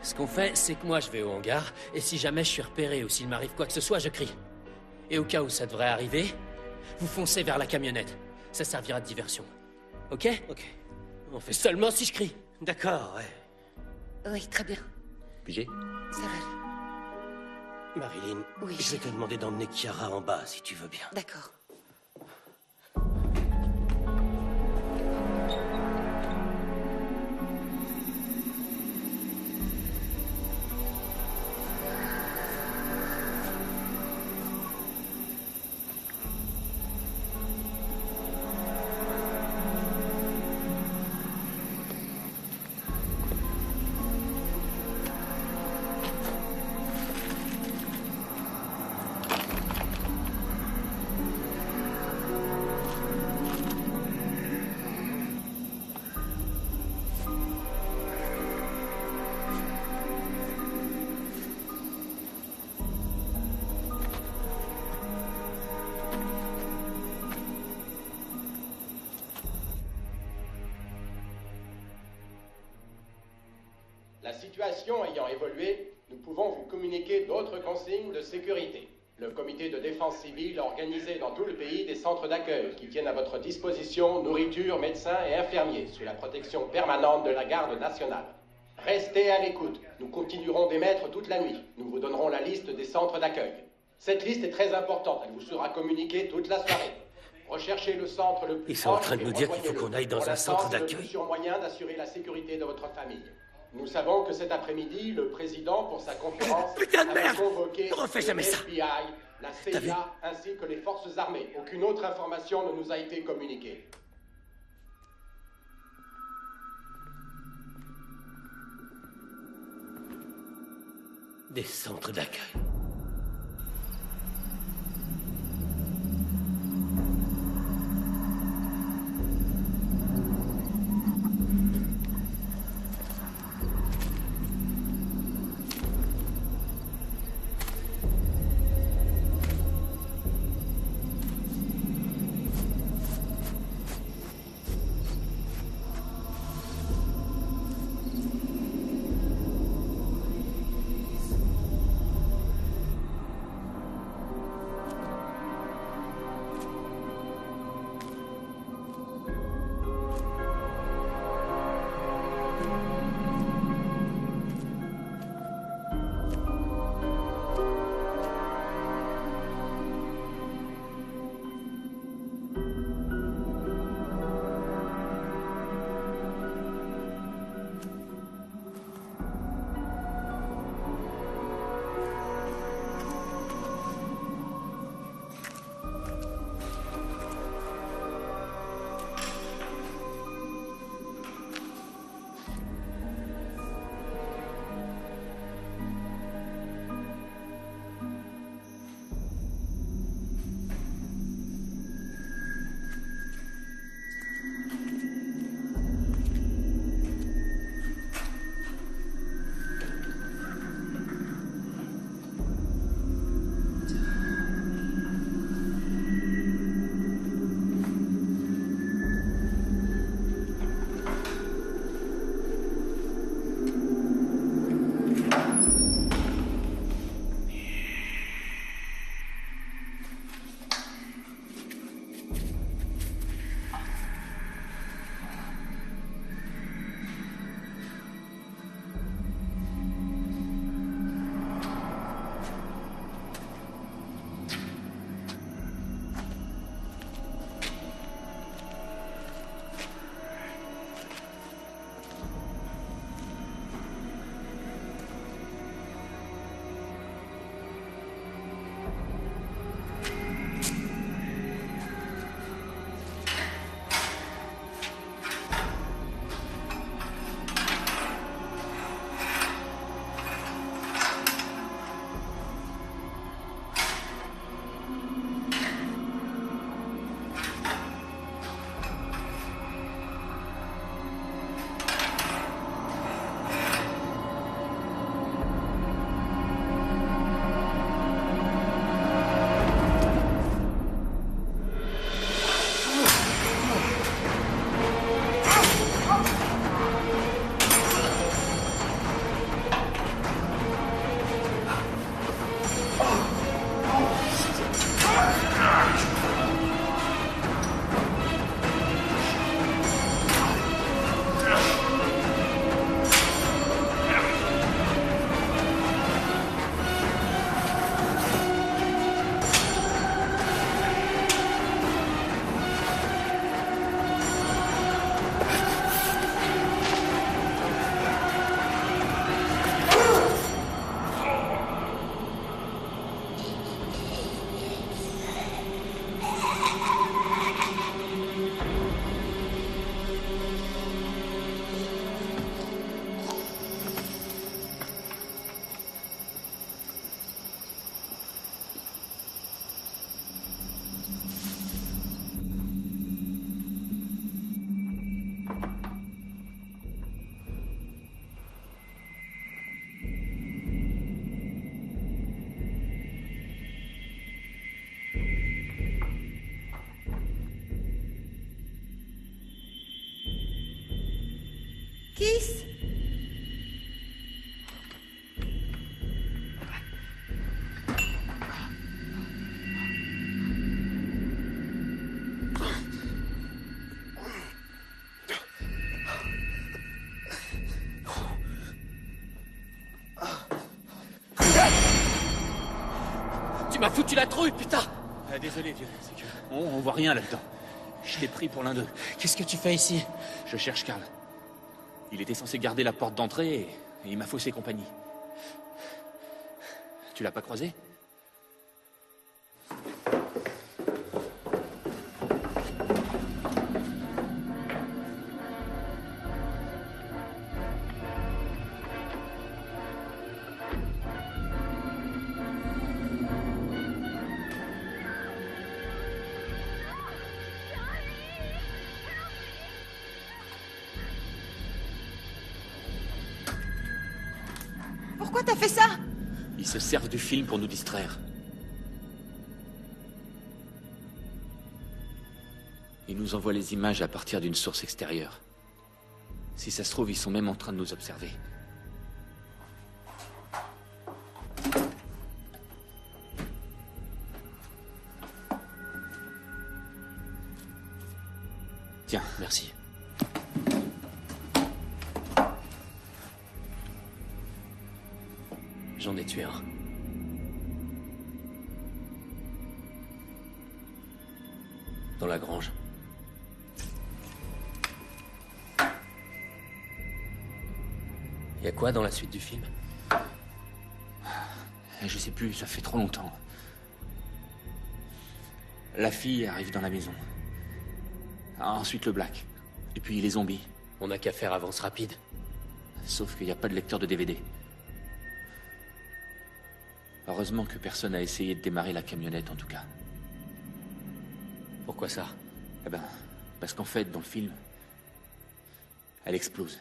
Ce qu'on fait, c'est que moi, je vais au hangar, et si jamais je suis repéré ou s'il m'arrive quoi que ce soit, je crie. Et au cas où ça devrait arriver, vous foncez vers la camionnette. Ça servira de diversion. Ok? Ok. On fait ça. Seulement si je crie. D'accord, ouais. Oui, très bien. Pigé? Ça va aller. Marilyn, Oui. je vais te demander d'emmener Chiara en bas, si tu veux bien. D'accord. La situation ayant évolué, nous pouvons vous communiquer d'autres consignes de sécurité. Le comité de défense civile a organisé dans tout le pays des centres d'accueil qui tiennent à votre disposition nourriture, médecins et infirmiers sous la protection permanente de la garde nationale. Restez à l'écoute. Nous continuerons d'émettre toute la nuit. Nous vous donnerons la liste des centres d'accueil. Cette liste est très importante. Elle vous sera communiquée toute la soirée. Recherchez le centre le plus Ils sont en proche train de et nous dire qu'il faut rejoignez-le. qu'on aille dans Pour un l'instant, centre c'est le d'accueil. plus sûr moyen d'assurer la sécurité de votre famille. Nous savons que cet après-midi, le président, pour sa conférence, Putain de a merde! convoqué Ne refais jamais le ça! FBI, la T'as vu? CIA, ainsi que les forces armées. Aucune autre information ne nous a été communiquée. Des centres d'accueil. Kiss. Tu m'as foutu la trouille, putain! Désolé, vieux, c'est que... On voit rien là-dedans. Je l'ai pris pour l'un d'eux. Qu'est-ce que tu fais ici? Je cherche Karl. Il était censé garder la porte d'entrée et il m'a faussé compagnie. Tu l'as pas croisé? Pourquoi t'as fait ça? Ils se servent du film pour nous distraire. Ils nous envoient les images à partir d'une source extérieure. Si ça se trouve, ils sont même en train de nous observer. Tiens, merci. J'en ai tué un. Dans la grange. Y a quoi dans la suite du film? Je sais plus, ça fait trop longtemps. La fille arrive dans la maison. Ensuite le Black. Et puis les zombies. On n'a qu'à faire avance rapide. Sauf qu'il n'y a pas de lecteur de DVD. Heureusement que personne n'a essayé de démarrer la camionnette, en tout cas. Pourquoi ça? Eh ben, parce qu'en fait, dans le film, elle explose.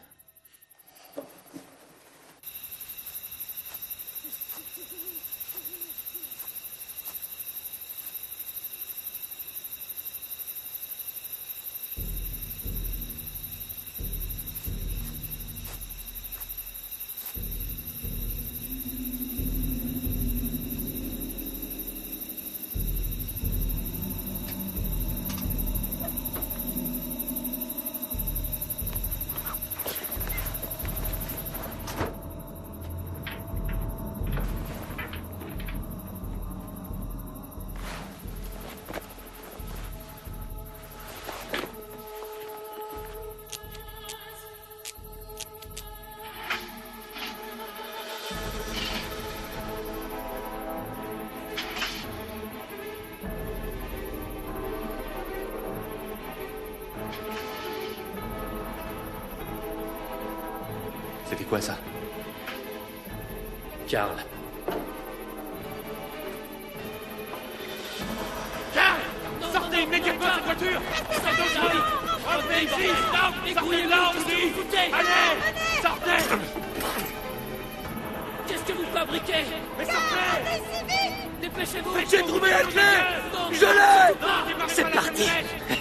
C'était quoi ça? Karl. Karl! Sortez immédiatement de cette voiture! Revenez ici! Sortez là aussi! Allez! Sortez! Qu'est-ce que vous fabriquez? Mais sortez! Dépêchez-vous! J'ai trouvé la clé! Je l'ai! C'est parti!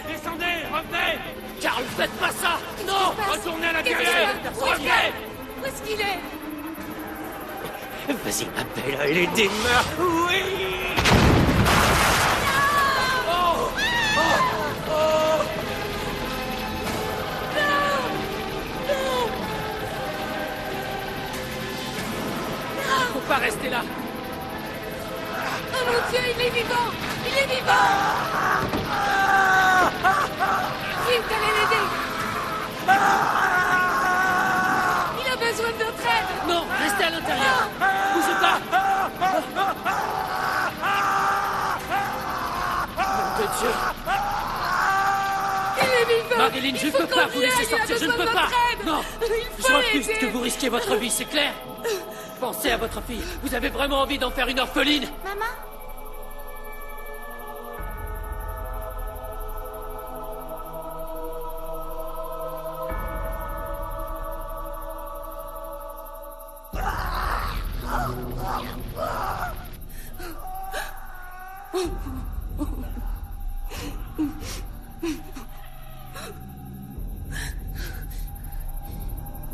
Descendez! Revenez! Karl, faites pas ça! Non! Retournez à l'intérieur! Revenez! Où est-ce qu'il est? Vas-y, ma belle, les démons. Oui! Faut pas rester là! Oh mon Dieu, il est vivant! Il est vivant! Vite, allez l'aider! Il a besoin de notre aide! Non, restez à l'intérieur! Bougez pas! Nom de Dieu! Il est vivant! Marilyn, je ne peux pas vous laisser sortir, je ne peux pas! Non! Je refuse que vous risquiez votre vie, c'est clair? Pensez à votre fille. Vous avez vraiment envie d'en faire une orpheline? Maman?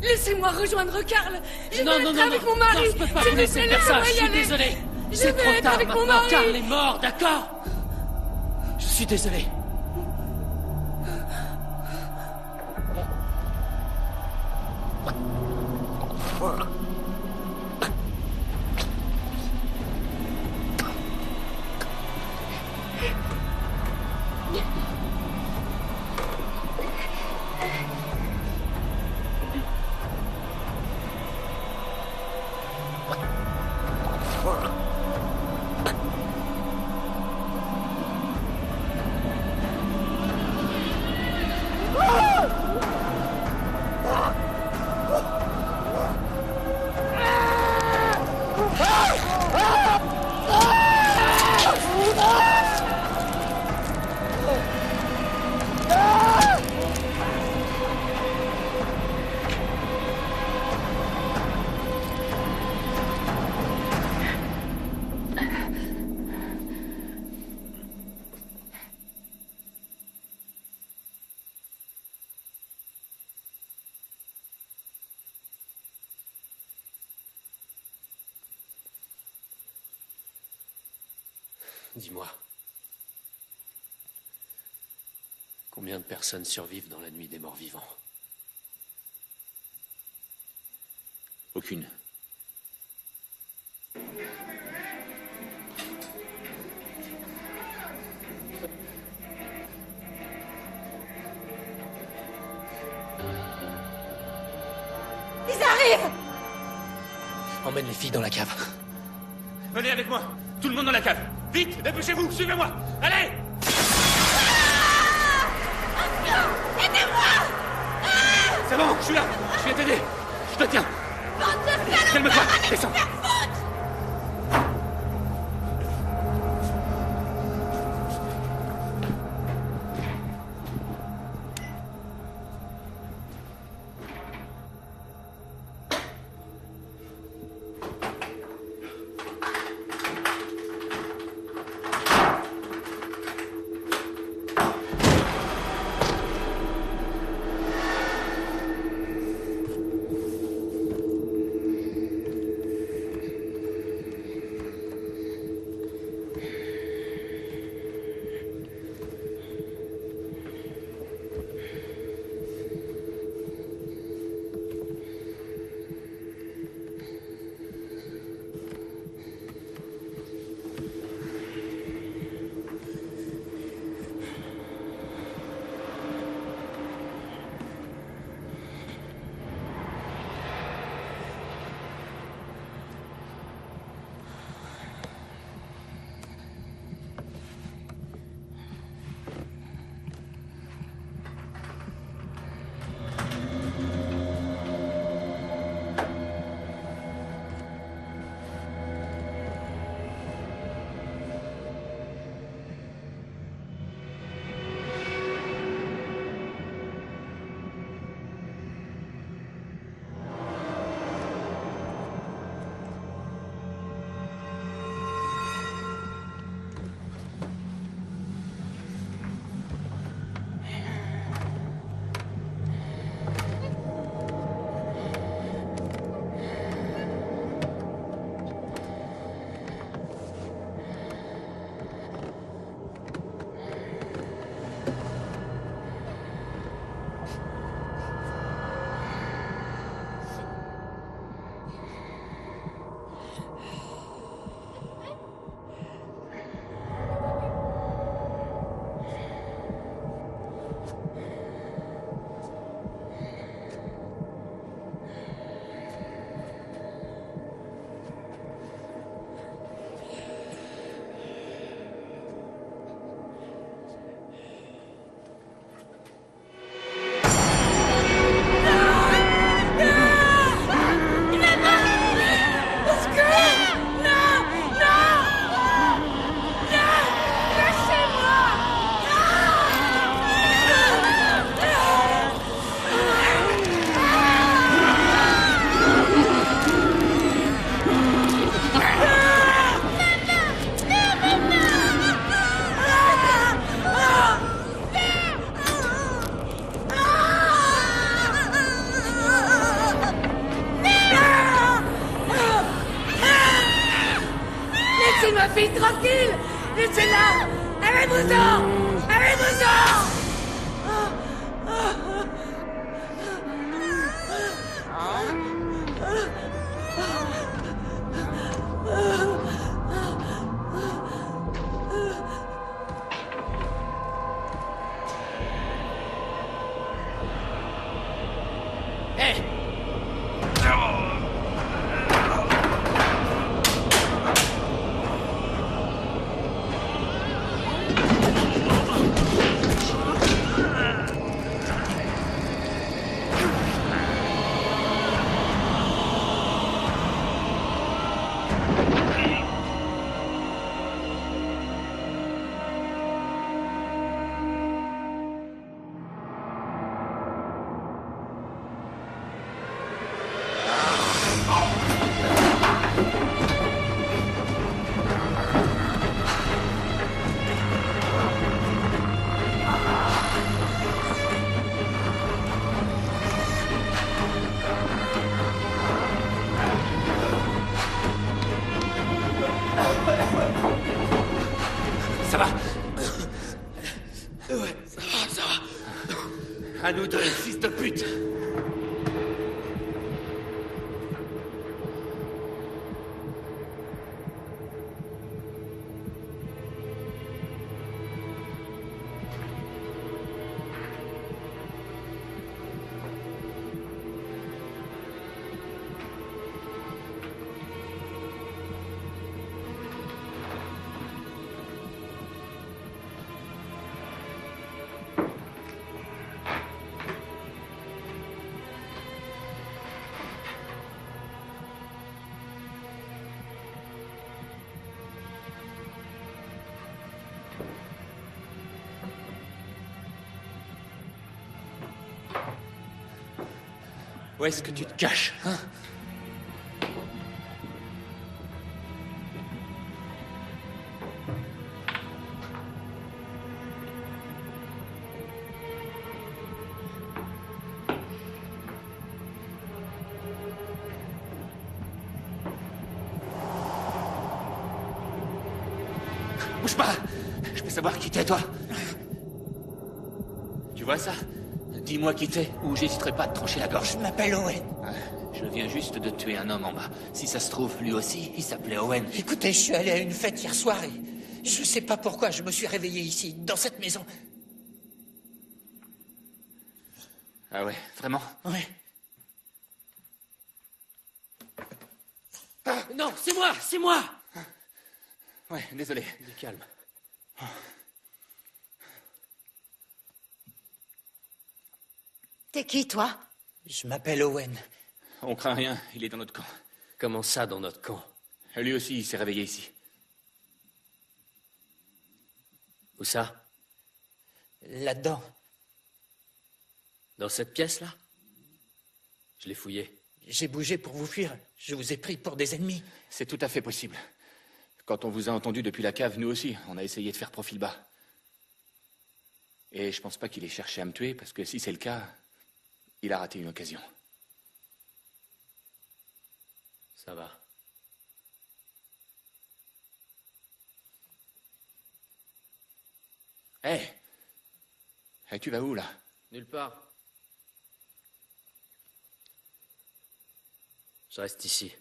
Laissez-moi rejoindre Karl. Je Non, veux non, être non, avec non, mon mari. non, je peux pas S'il vous vous laisser plaît, faire ça, laissez-moi je y suis aller. désolé. Je C'est veux trop être tard avec mon maintenant, mari. Karl est mort, d'accord? Je suis désolé. Dis-moi. Combien de personnes survivent dans la nuit des morts vivants? Aucune. Ils arrivent! Emmène les filles dans la cave. Venez avec moi. Tout le monde dans la cave. Vite, dépêchez-vous, suivez-moi. Allez! C'est bon, je suis là. Je viens t'aider. Je te tiens. Calme-toi. Descends. tranquille. Laissez-la. Allez-vous-en. Allez-vous-en. Ça va? Ouais, ça va. À nous deux, fils de pute. Où est-ce que tu te caches, hein? Bouge pas! Je peux savoir qui t'es, toi? Tu vois ça? Dis-moi qui t'es, ou j'hésiterai pas à te trancher la gorge. Je m'appelle Owen. Je viens juste de tuer un homme en bas. Si ça se trouve, lui aussi, il s'appelait Owen. Écoutez, je suis allé à une fête hier soir et je sais pas pourquoi je me suis réveillé ici, dans cette maison. Ah ouais, vraiment? Ouais. Non, c'est moi, c'est moi. Ouais, désolé. Du calme. T'es qui, toi? Je m'appelle Owen. On craint rien, il est dans notre camp. Comment ça, dans notre camp? Lui aussi, il s'est réveillé ici. Où ça? Là-dedans. Dans cette pièce-là? Je l'ai fouillé. J'ai bougé pour vous fuir. Je vous ai pris pour des ennemis. C'est tout à fait possible. Quand on vous a entendu depuis la cave, nous aussi, on a essayé de faire profil bas. Et je pense pas qu'il ait cherché à me tuer, parce que si c'est le cas, il a raté une occasion. Ça va. Hé! Hey, tu vas où, là? Nulle part. Je reste ici.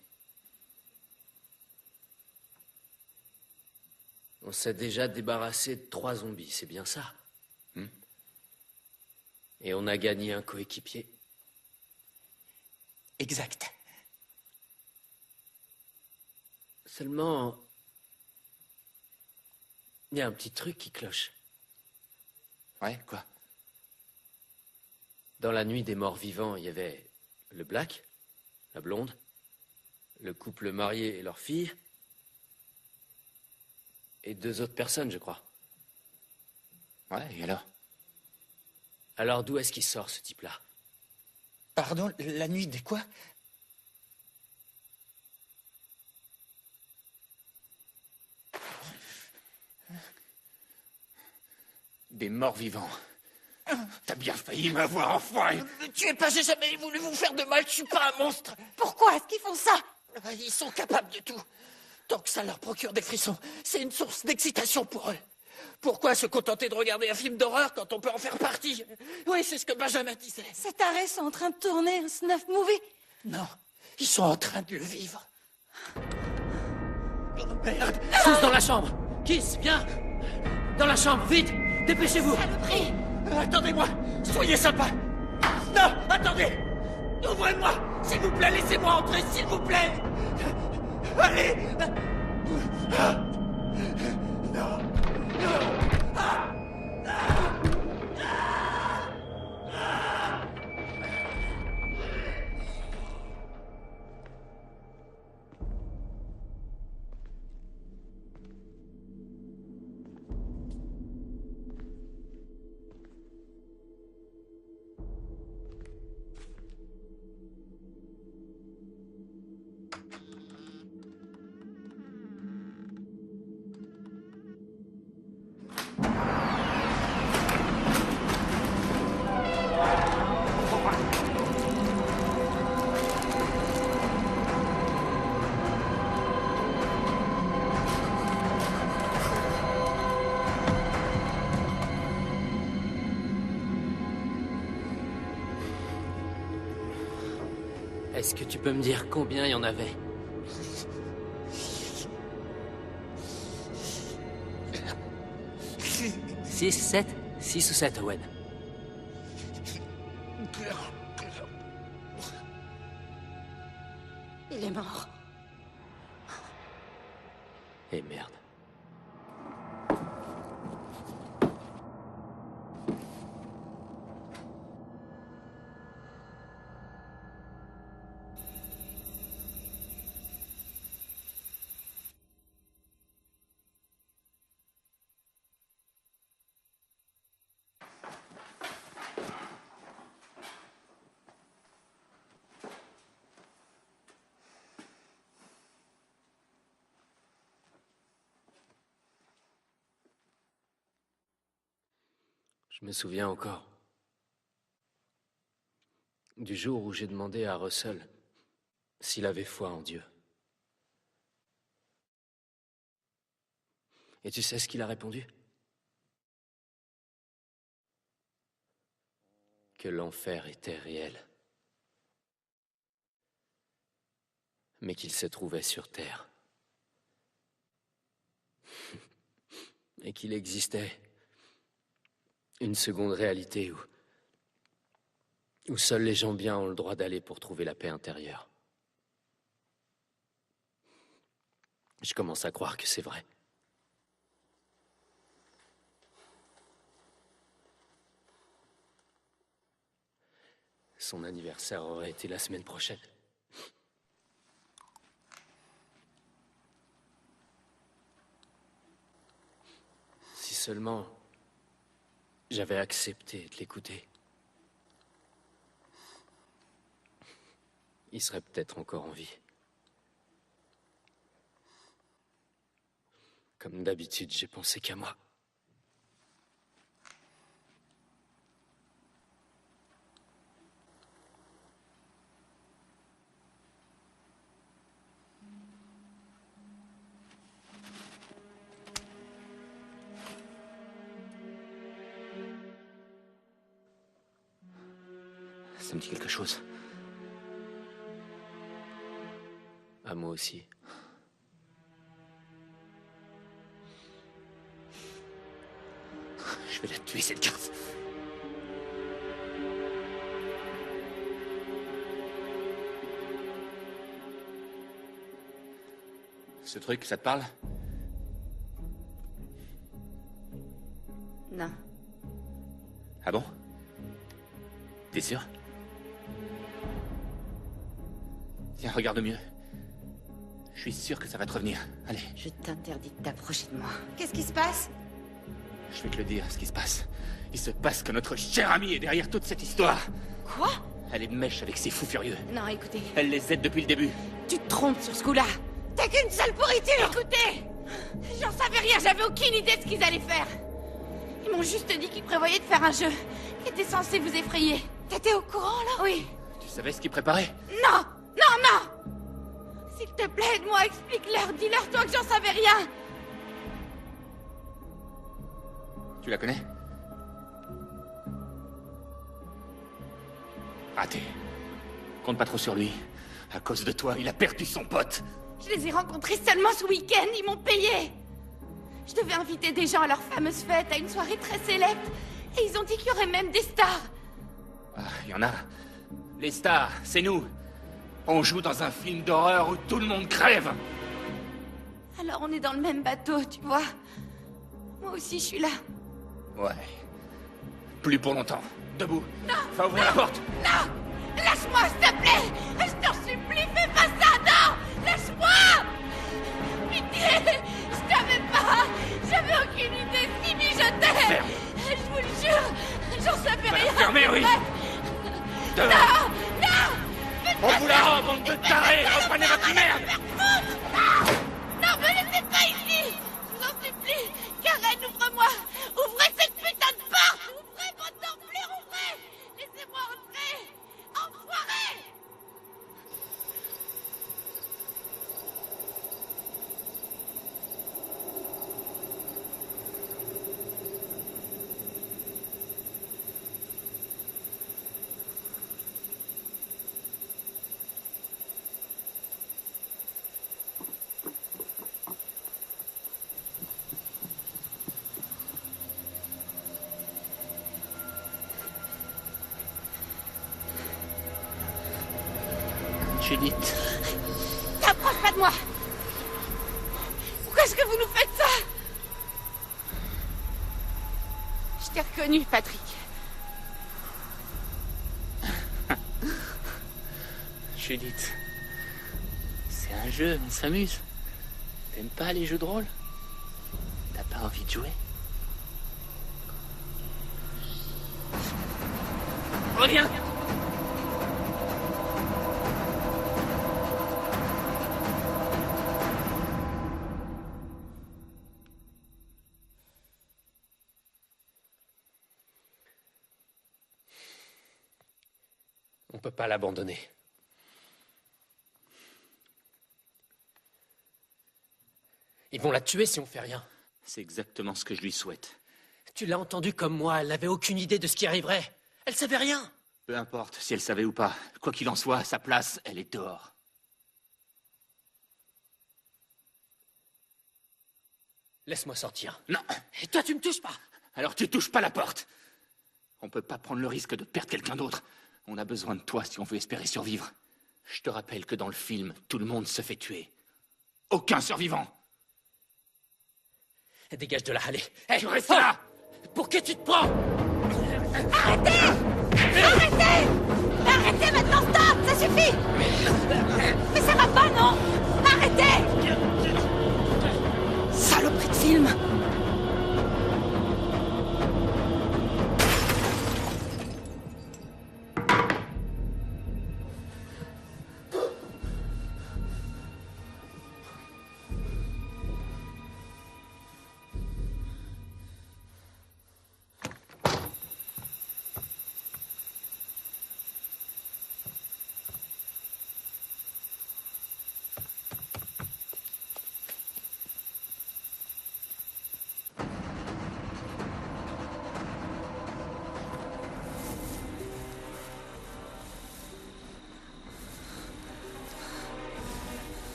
On s'est déjà débarrassé de 3 zombies, c'est bien ça? Et on a gagné un coéquipier. Exact. Seulement, il y a un petit truc qui cloche. Ouais, quoi? Dans la nuit des morts vivants, il y avait le Black, la blonde, le couple marié et leur fille, et 2 autres personnes, je crois. Ouais, et alors? Alors d'où est-ce qu'il sort, ce type-là? Pardon, la nuit des quoi? Des morts vivants. T'as bien failli m'avoir, enfoiré! Ne tuez pas, j'ai jamais voulu vous faire de mal, je suis pas un monstre. Pourquoi est-ce qu'ils font ça? Ils sont capables de tout. Tant que ça leur procure des frissons, c'est une source d'excitation pour eux. Pourquoi se contenter de regarder un film d'horreur quand on peut en faire partie? Oui, c'est ce que Benjamin disait. Ces tarés sont en train de tourner un snuff movie. Non, ils sont en train de le vivre. Oh merde! Tous dans la chambre! Kiss, viens! Dans la chambre, vite! Dépêchez-vous! Saloperie! Attendez-moi! Soyez sympa! Non! Attendez! Ouvrez-moi! S'il vous plaît, laissez-moi entrer, s'il vous plaît! Allez! Non! Non! Est-ce que tu peux me dire combien il y en avait? 6, 7? 6 ou 7, Owen? Il est mort. Eh merde. Je me souviens encore du jour où j'ai demandé à Russell s'il avait foi en Dieu. Et tu sais ce qu'il a répondu? Que l'enfer était réel, mais qu'il se trouvait sur Terre. Et qu'il existait une seconde réalité où seuls les gens bien ont le droit d'aller pour trouver la paix intérieure. Je commence à croire que c'est vrai. Son anniversaire aurait été la semaine prochaine. Si seulement j'avais accepté de l'écouter, il serait peut-être encore en vie. Comme d'habitude, j'ai pensé qu'à moi. Ça me dit quelque chose. À moi aussi. Je vais la tuer, cette carte. Ce truc, ça te parle? Non. Ah bon? T'es sûr? Tiens, regarde mieux. Je suis sûr que ça va te revenir. Allez. Je t'interdis de t'approcher de moi. Qu'est-ce qui se passe? Je vais te le dire, ce qui se passe. Il se passe que notre chère amie est derrière toute cette histoire. Quoi? Elle est mèche avec ces fous furieux. Non, écoutez. Elle les aide depuis le début. Tu te trompes sur ce coup-là. T'es qu'une sale pourriture. Écoutez, j'en savais rien, j'avais aucune idée de ce qu'ils allaient faire. Ils m'ont juste dit qu'ils prévoyaient de faire un jeu qui était censé vous effrayer. T'étais au courant, là? Oui. Tu savais ce qu'ils préparaient? Non! Non, non! Si S'il te plaît, aide-moi, explique-leur, dis-leur toi que j'en savais rien. Tu la connais? Raté. Compte pas trop sur lui. À cause de toi, il a perdu son pote. Je les ai rencontrés seulement ce week-end, ils m'ont payé. Je devais inviter des gens à leur fameuse fête, à une soirée très célèbre. Et ils ont dit qu'il y aurait même des stars. Ah, il y en a. Les stars, c'est nous. On joue dans un film d'horreur où tout le monde crève. Alors on est dans le même bateau, tu vois. Moi aussi, je suis là. Ouais. Plus pour longtemps. Debout. Non! Va ouvrir la porte. Non! Lâche-moi, s'il te plaît! Je t'en supplie, fais pas ça! Non! Lâche-moi! Pitié! Je t'avais pas! J'avais aucune idée de ce qui mijotait! Ferme. Je vous le jure! J'en savais rien! Fermez, oui! Dehors. Non! Non! On vous la rend, bande de tarés! Reprenez votre merde! Non! Non, me laissez pas ici! Je vous en supplie! Karen, ouvre-moi! Ouvrez cette putain de porte! Ouvrez, votre templaire, ouvrez! Laissez-moi entrer! Enfoiré! Judith. T'approches pas de moi! Pourquoi est-ce que vous nous faites ça? Je t'ai reconnu, Patrick. Judith. C'est un jeu, on s'amuse. T'aimes pas les jeux de rôle? T'as pas envie de jouer? Reviens! On peut pas l'abandonner. Ils vont la tuer si on fait rien. C'est exactement ce que je lui souhaite. Tu l'as entendu comme moi, elle n'avait aucune idée de ce qui arriverait. Elle savait rien. Peu importe si elle savait ou pas. Quoi qu'il en soit, sa place, elle est dehors. Laisse-moi sortir. Non. Et toi, tu me touches pas. Alors tu touches pas la porte. On peut pas prendre le risque de perdre quelqu'un d'autre. On a besoin de toi si on veut espérer survivre. Je te rappelle que dans le film, tout le monde se fait tuer. Aucun survivant. Dégage de là, allez. Tu restes là. Pour qui tu te prends? Arrêtez! Arrêtez! Arrêtez maintenant, stop! Ça suffit! Mais ça va pas, non? Arrêtez! Saloperie de film!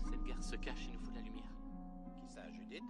Cette guerre se cache, il nous faut de la lumière. Qui ça, Judith?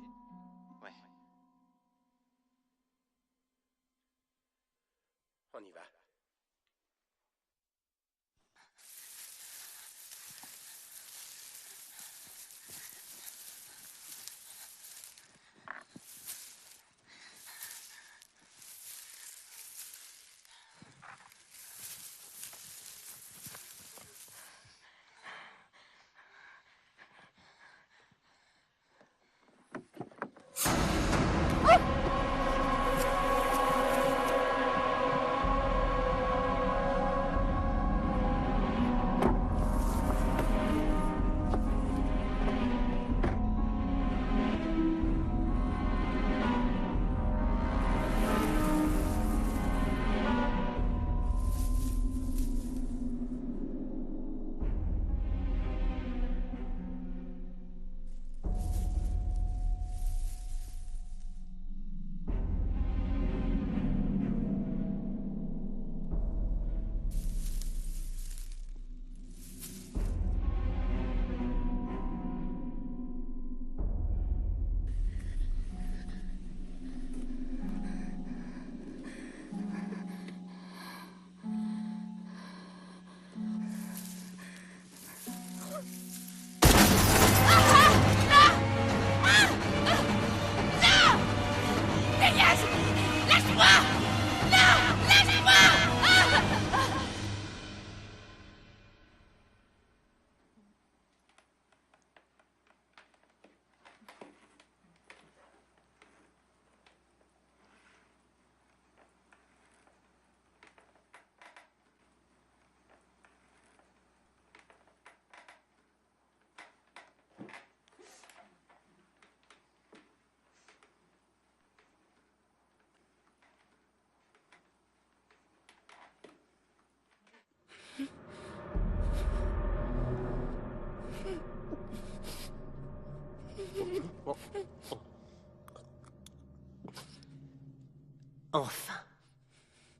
Enfin.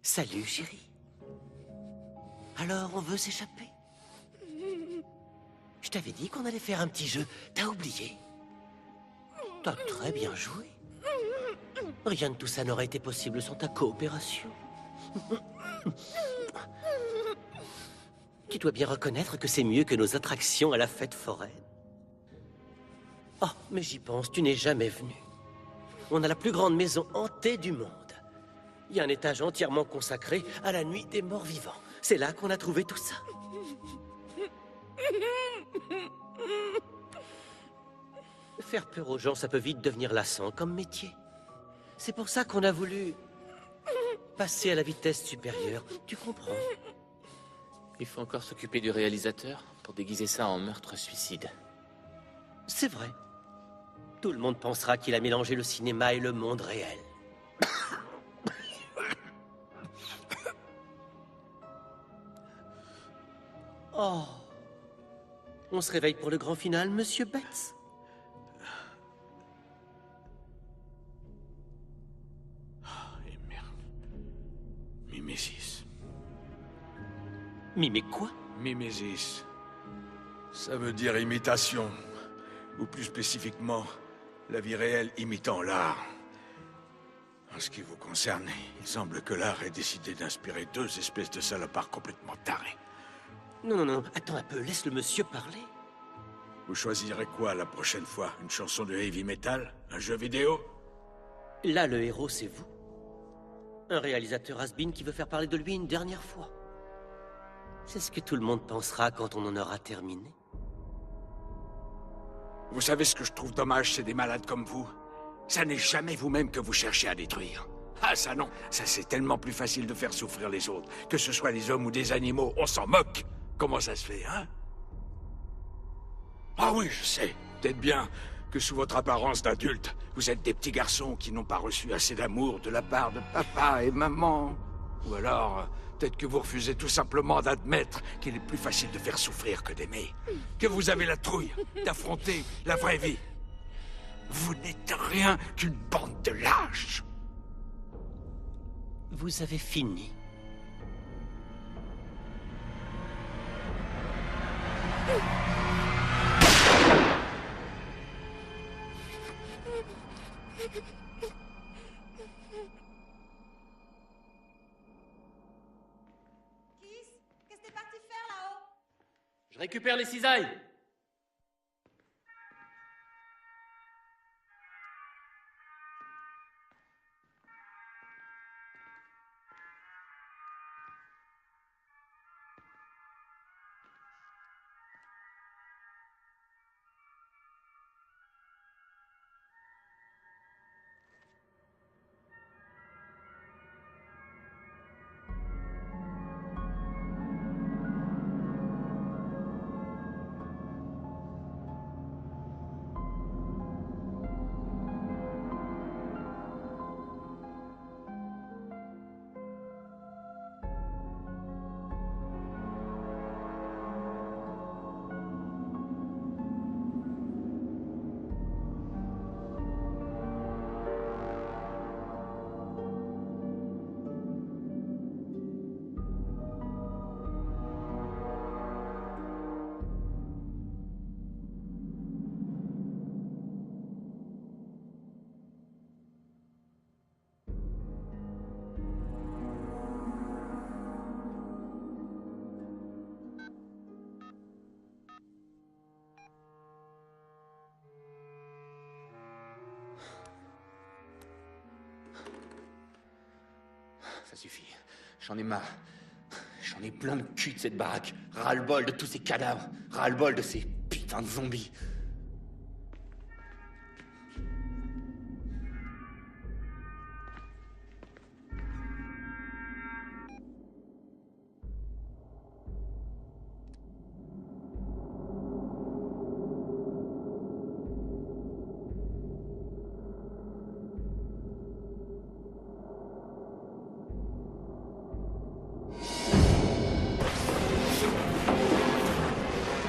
Salut, chérie. Alors, on veut s'échapper? Je t'avais dit qu'on allait faire un petit jeu. T'as oublié? T'as très bien joué. Rien de tout ça n'aurait été possible sans ta coopération. Tu dois bien reconnaître que c'est mieux que nos attractions à la fête foraine. Oh, mais j'y pense, tu n'es jamais venu. On a la plus grande maison hantée du monde. Il y a un étage entièrement consacré à la nuit des morts vivants. C'est là qu'on a trouvé tout ça. Faire peur aux gens, ça peut vite devenir lassant comme métier. C'est pour ça qu'on a voulu passer à la vitesse supérieure. Tu comprends? Il faut encore s'occuper du réalisateur pour déguiser ça en meurtre-suicide. C'est vrai. Tout le monde pensera qu'il a mélangé le cinéma et le monde réel. Oh. On se réveille pour le grand final, Monsieur Betts? Et merde. Mimesis. Mimé quoi? Mimesis. Ça veut dire imitation. Ou plus spécifiquement, la vie réelle imitant l'art. En ce qui vous concerne, il semble que l'art ait décidé d'inspirer deux espèces de salopards complètement tarés. Non, non, non, attends un peu, laisse le monsieur parler. Vous choisirez quoi la prochaine fois? Une chanson de heavy metal? Un jeu vidéo? Là, le héros, c'est vous. Un réalisateur has-been qui veut faire parler de lui une dernière fois. C'est ce que tout le monde pensera quand on en aura terminé. Vous savez ce que je trouve dommage, c'est des malades comme vous. Ça n'est jamais vous-même que vous cherchez à détruire. Ah ça non, ça c'est tellement plus facile de faire souffrir les autres. Que ce soit des hommes ou des animaux, on s'en moque. Comment ça se fait, hein? Ah oui, je sais. Peut-être bien que sous votre apparence d'adulte, vous êtes des petits garçons qui n'ont pas reçu assez d'amour de la part de papa et maman. Ou alors, peut-être que vous refusez tout simplement d'admettre qu'il est plus facile de faire souffrir que d'aimer. Que vous avez la trouille d'affronter la vraie vie. Vous n'êtes rien qu'une bande de lâches. Vous avez fini. Qu'est-ce que t'es parti faire là-haut? Je récupère les cisailles. Ça suffit. J'en ai marre. J'en ai plein le cul de cette baraque. Ras-le-bol de tous ces cadavres. Ras-le-bol de ces putains de zombies.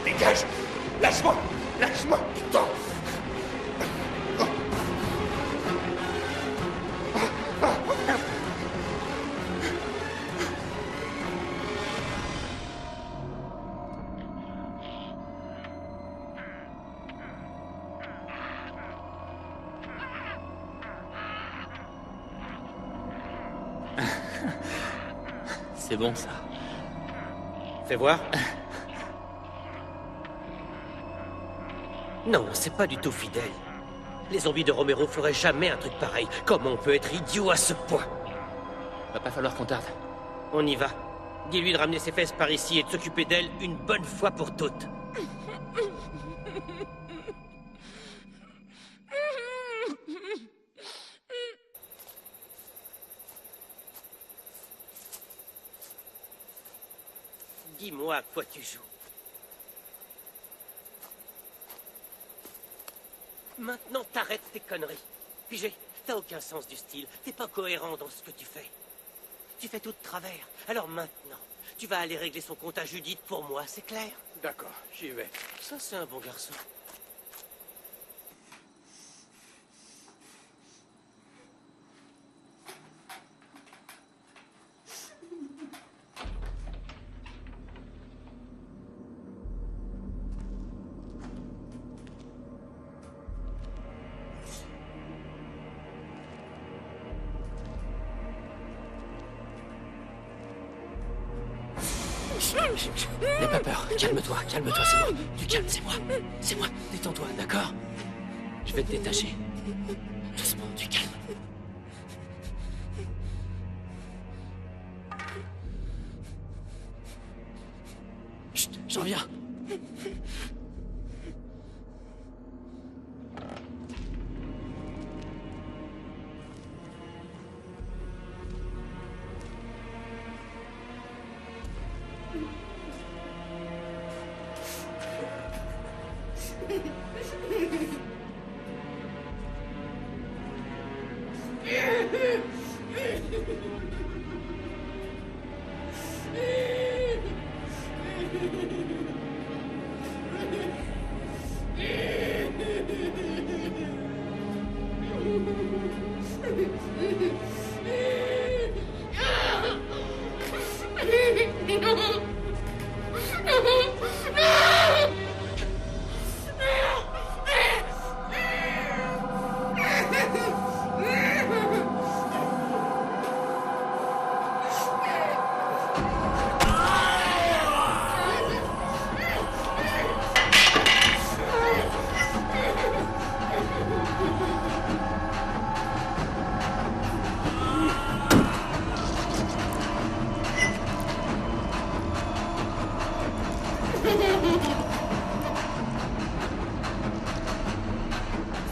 Dégage! Lâche-moi! Lâche-moi, putain! C'est bon, ça. Fais voir. Non, c'est pas du tout fidèle. Les zombies de Romero feraient jamais un truc pareil. Comment on peut être idiot à ce point? Va pas falloir qu'on tarde. On y va. Dis-lui de ramener ses fesses par ici et de s'occuper d'elle une bonne fois pour toutes. Dis-moi à quoi tu joues. Maintenant, t'arrêtes tes conneries. Pigé, t'as aucun sens du style. T'es pas cohérent dans ce que tu fais. Tu fais tout de travers. Alors maintenant, tu vas aller régler son compte à Judith pour moi, c'est clair? D'accord, j'y vais. Ça, c'est un bon garçon. N'aie pas peur, calme-toi, c'est moi. Du calme, c'est moi. Détends-toi, d'accord? Je vais te détacher. Doucement, du calme. Chut, j'en viens.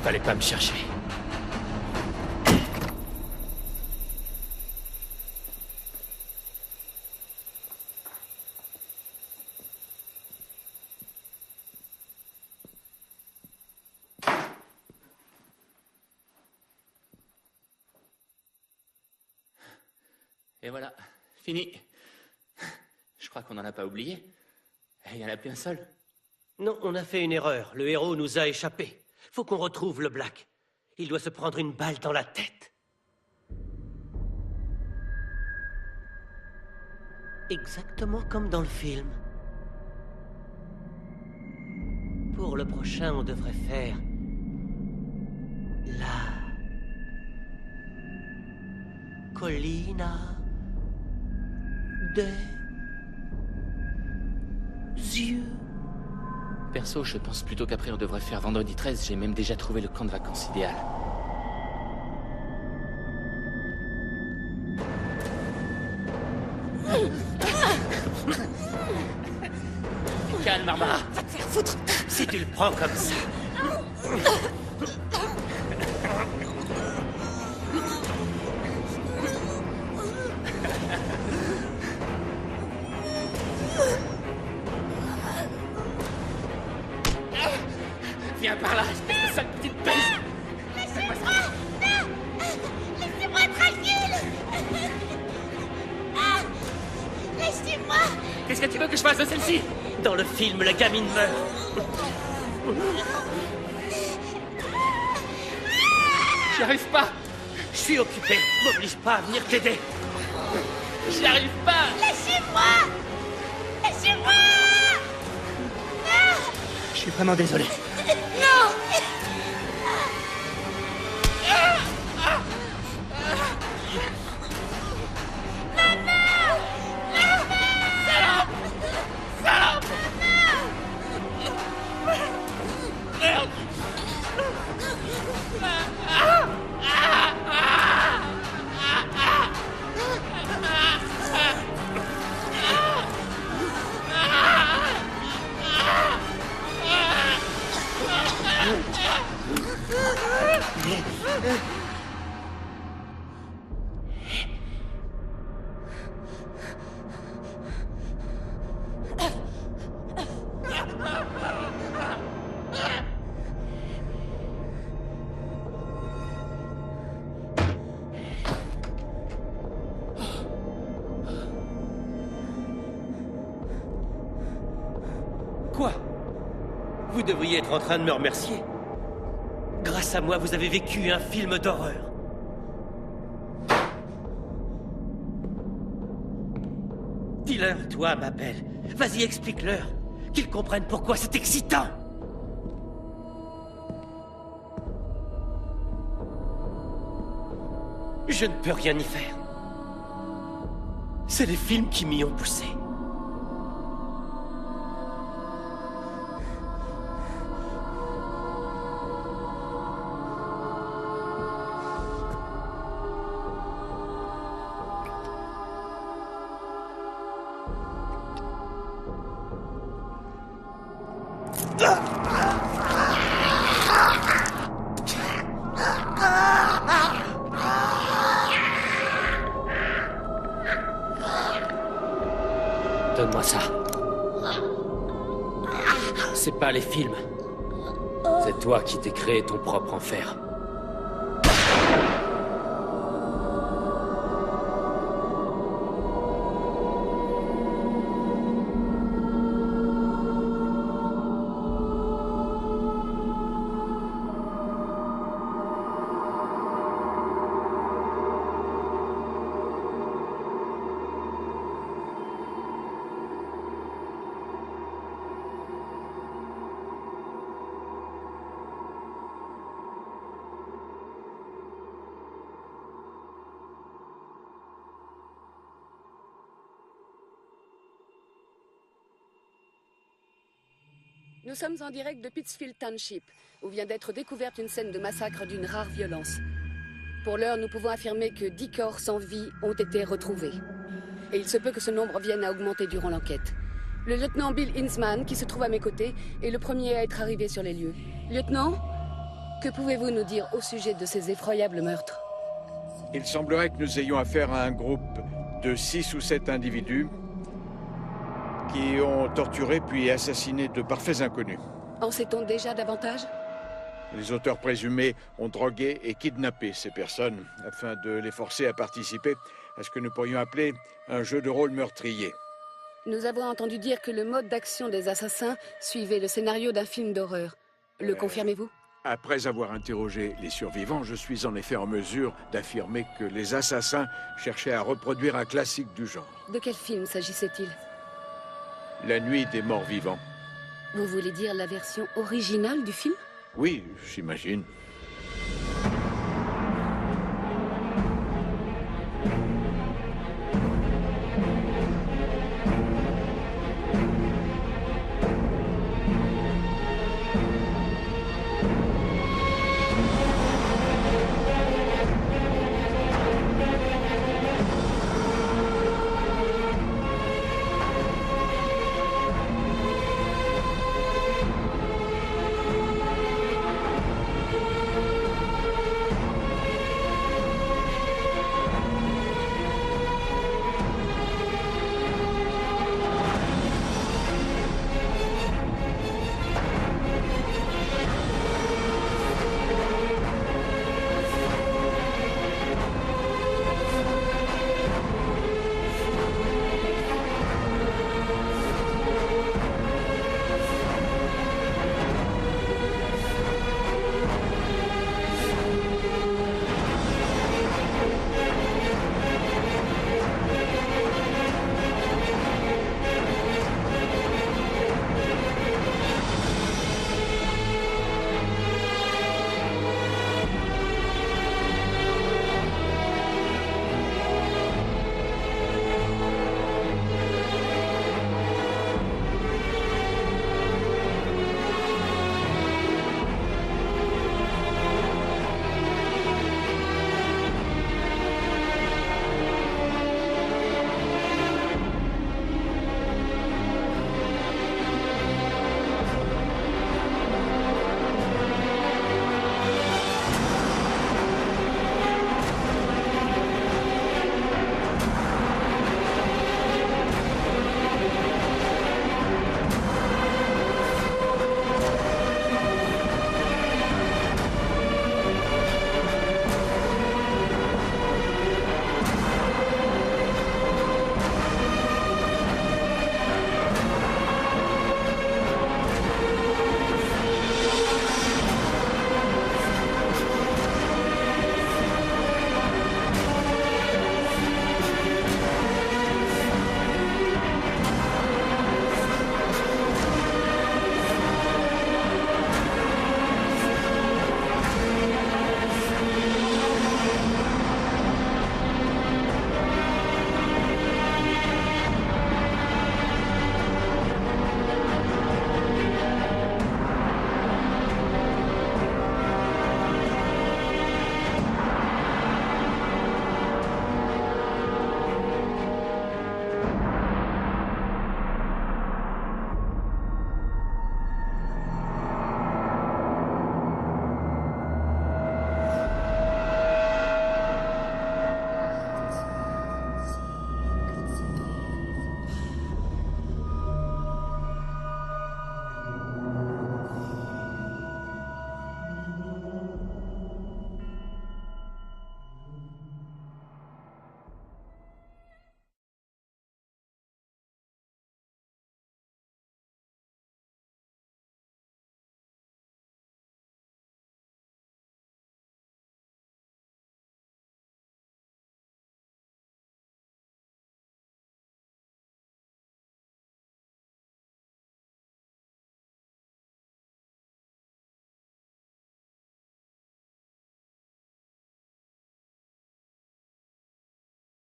Fallait pas me chercher. Et voilà, fini. Je crois qu'on n'en a pas oublié. Il y en a plus un seul. Non, on a fait une erreur. Le héros nous a échappé. Faut qu'on retrouve le Black. Il doit se prendre une balle dans la tête. Exactement comme dans le film. Pour le prochain, on devrait faire... la... Collina... des... yeux... Perso, je pense plutôt qu'après on devrait faire vendredi 13. J'ai même déjà trouvé le camp de vacances idéal. Calme, Barbara. Va te faire foutre. Si tu le prends comme ça... Viens par là, espèce de sale petite peste. Laissez-moi. Non. Laissez-moi tranquille. Ah. Laissez-moi. Qu'est-ce que tu veux que je fasse de celle-ci? Dans le film, la gamine meurt. J'y arrive pas. Je suis occupé. M'oblige pas à venir t'aider. J'y arrive pas. Laissez-moi. Laissez-moi. Je suis vraiment désolé. Non. Maman. Quoi? Vous devriez être en train de me remercier. Grâce à moi, vous avez vécu un film d'horreur. Dis-leur, toi, ma belle. Vas-y, explique-leur. Qu'ils comprennent pourquoi c'est excitant. Je ne peux rien y faire. C'est les films qui m'y ont poussé. Donne-moi ça. C'est pas les films. C'est toi qui t'es créé ton propre enfer. Nous sommes en direct de Pittsfield Township, où vient d'être découverte une scène de massacre d'une rare violence. Pour l'heure, nous pouvons affirmer que 10 corps sans vie ont été retrouvés. Et il se peut que ce nombre vienne à augmenter durant l'enquête. Le lieutenant Bill Hinsman, qui se trouve à mes côtés, est le premier à être arrivé sur les lieux. Lieutenant, que pouvez-vous nous dire au sujet de ces effroyables meurtres? Il semblerait que nous ayons affaire à un groupe de 6 ou 7 individus qui ont torturé puis assassiné de parfaits inconnus. En sait-on déjà davantage? Les auteurs présumés ont drogué et kidnappé ces personnes afin de les forcer à participer à ce que nous pourrions appeler un jeu de rôle meurtrier. Nous avons entendu dire que le mode d'action des assassins suivait le scénario d'un film d'horreur. Le confirmez-vous? Après avoir interrogé les survivants, je suis en effet en mesure d'affirmer que les assassins cherchaient à reproduire un classique du genre. De quel film s'agissait-il? La nuit des morts vivants. Vous voulez dire la version originale du film? Oui, j'imagine.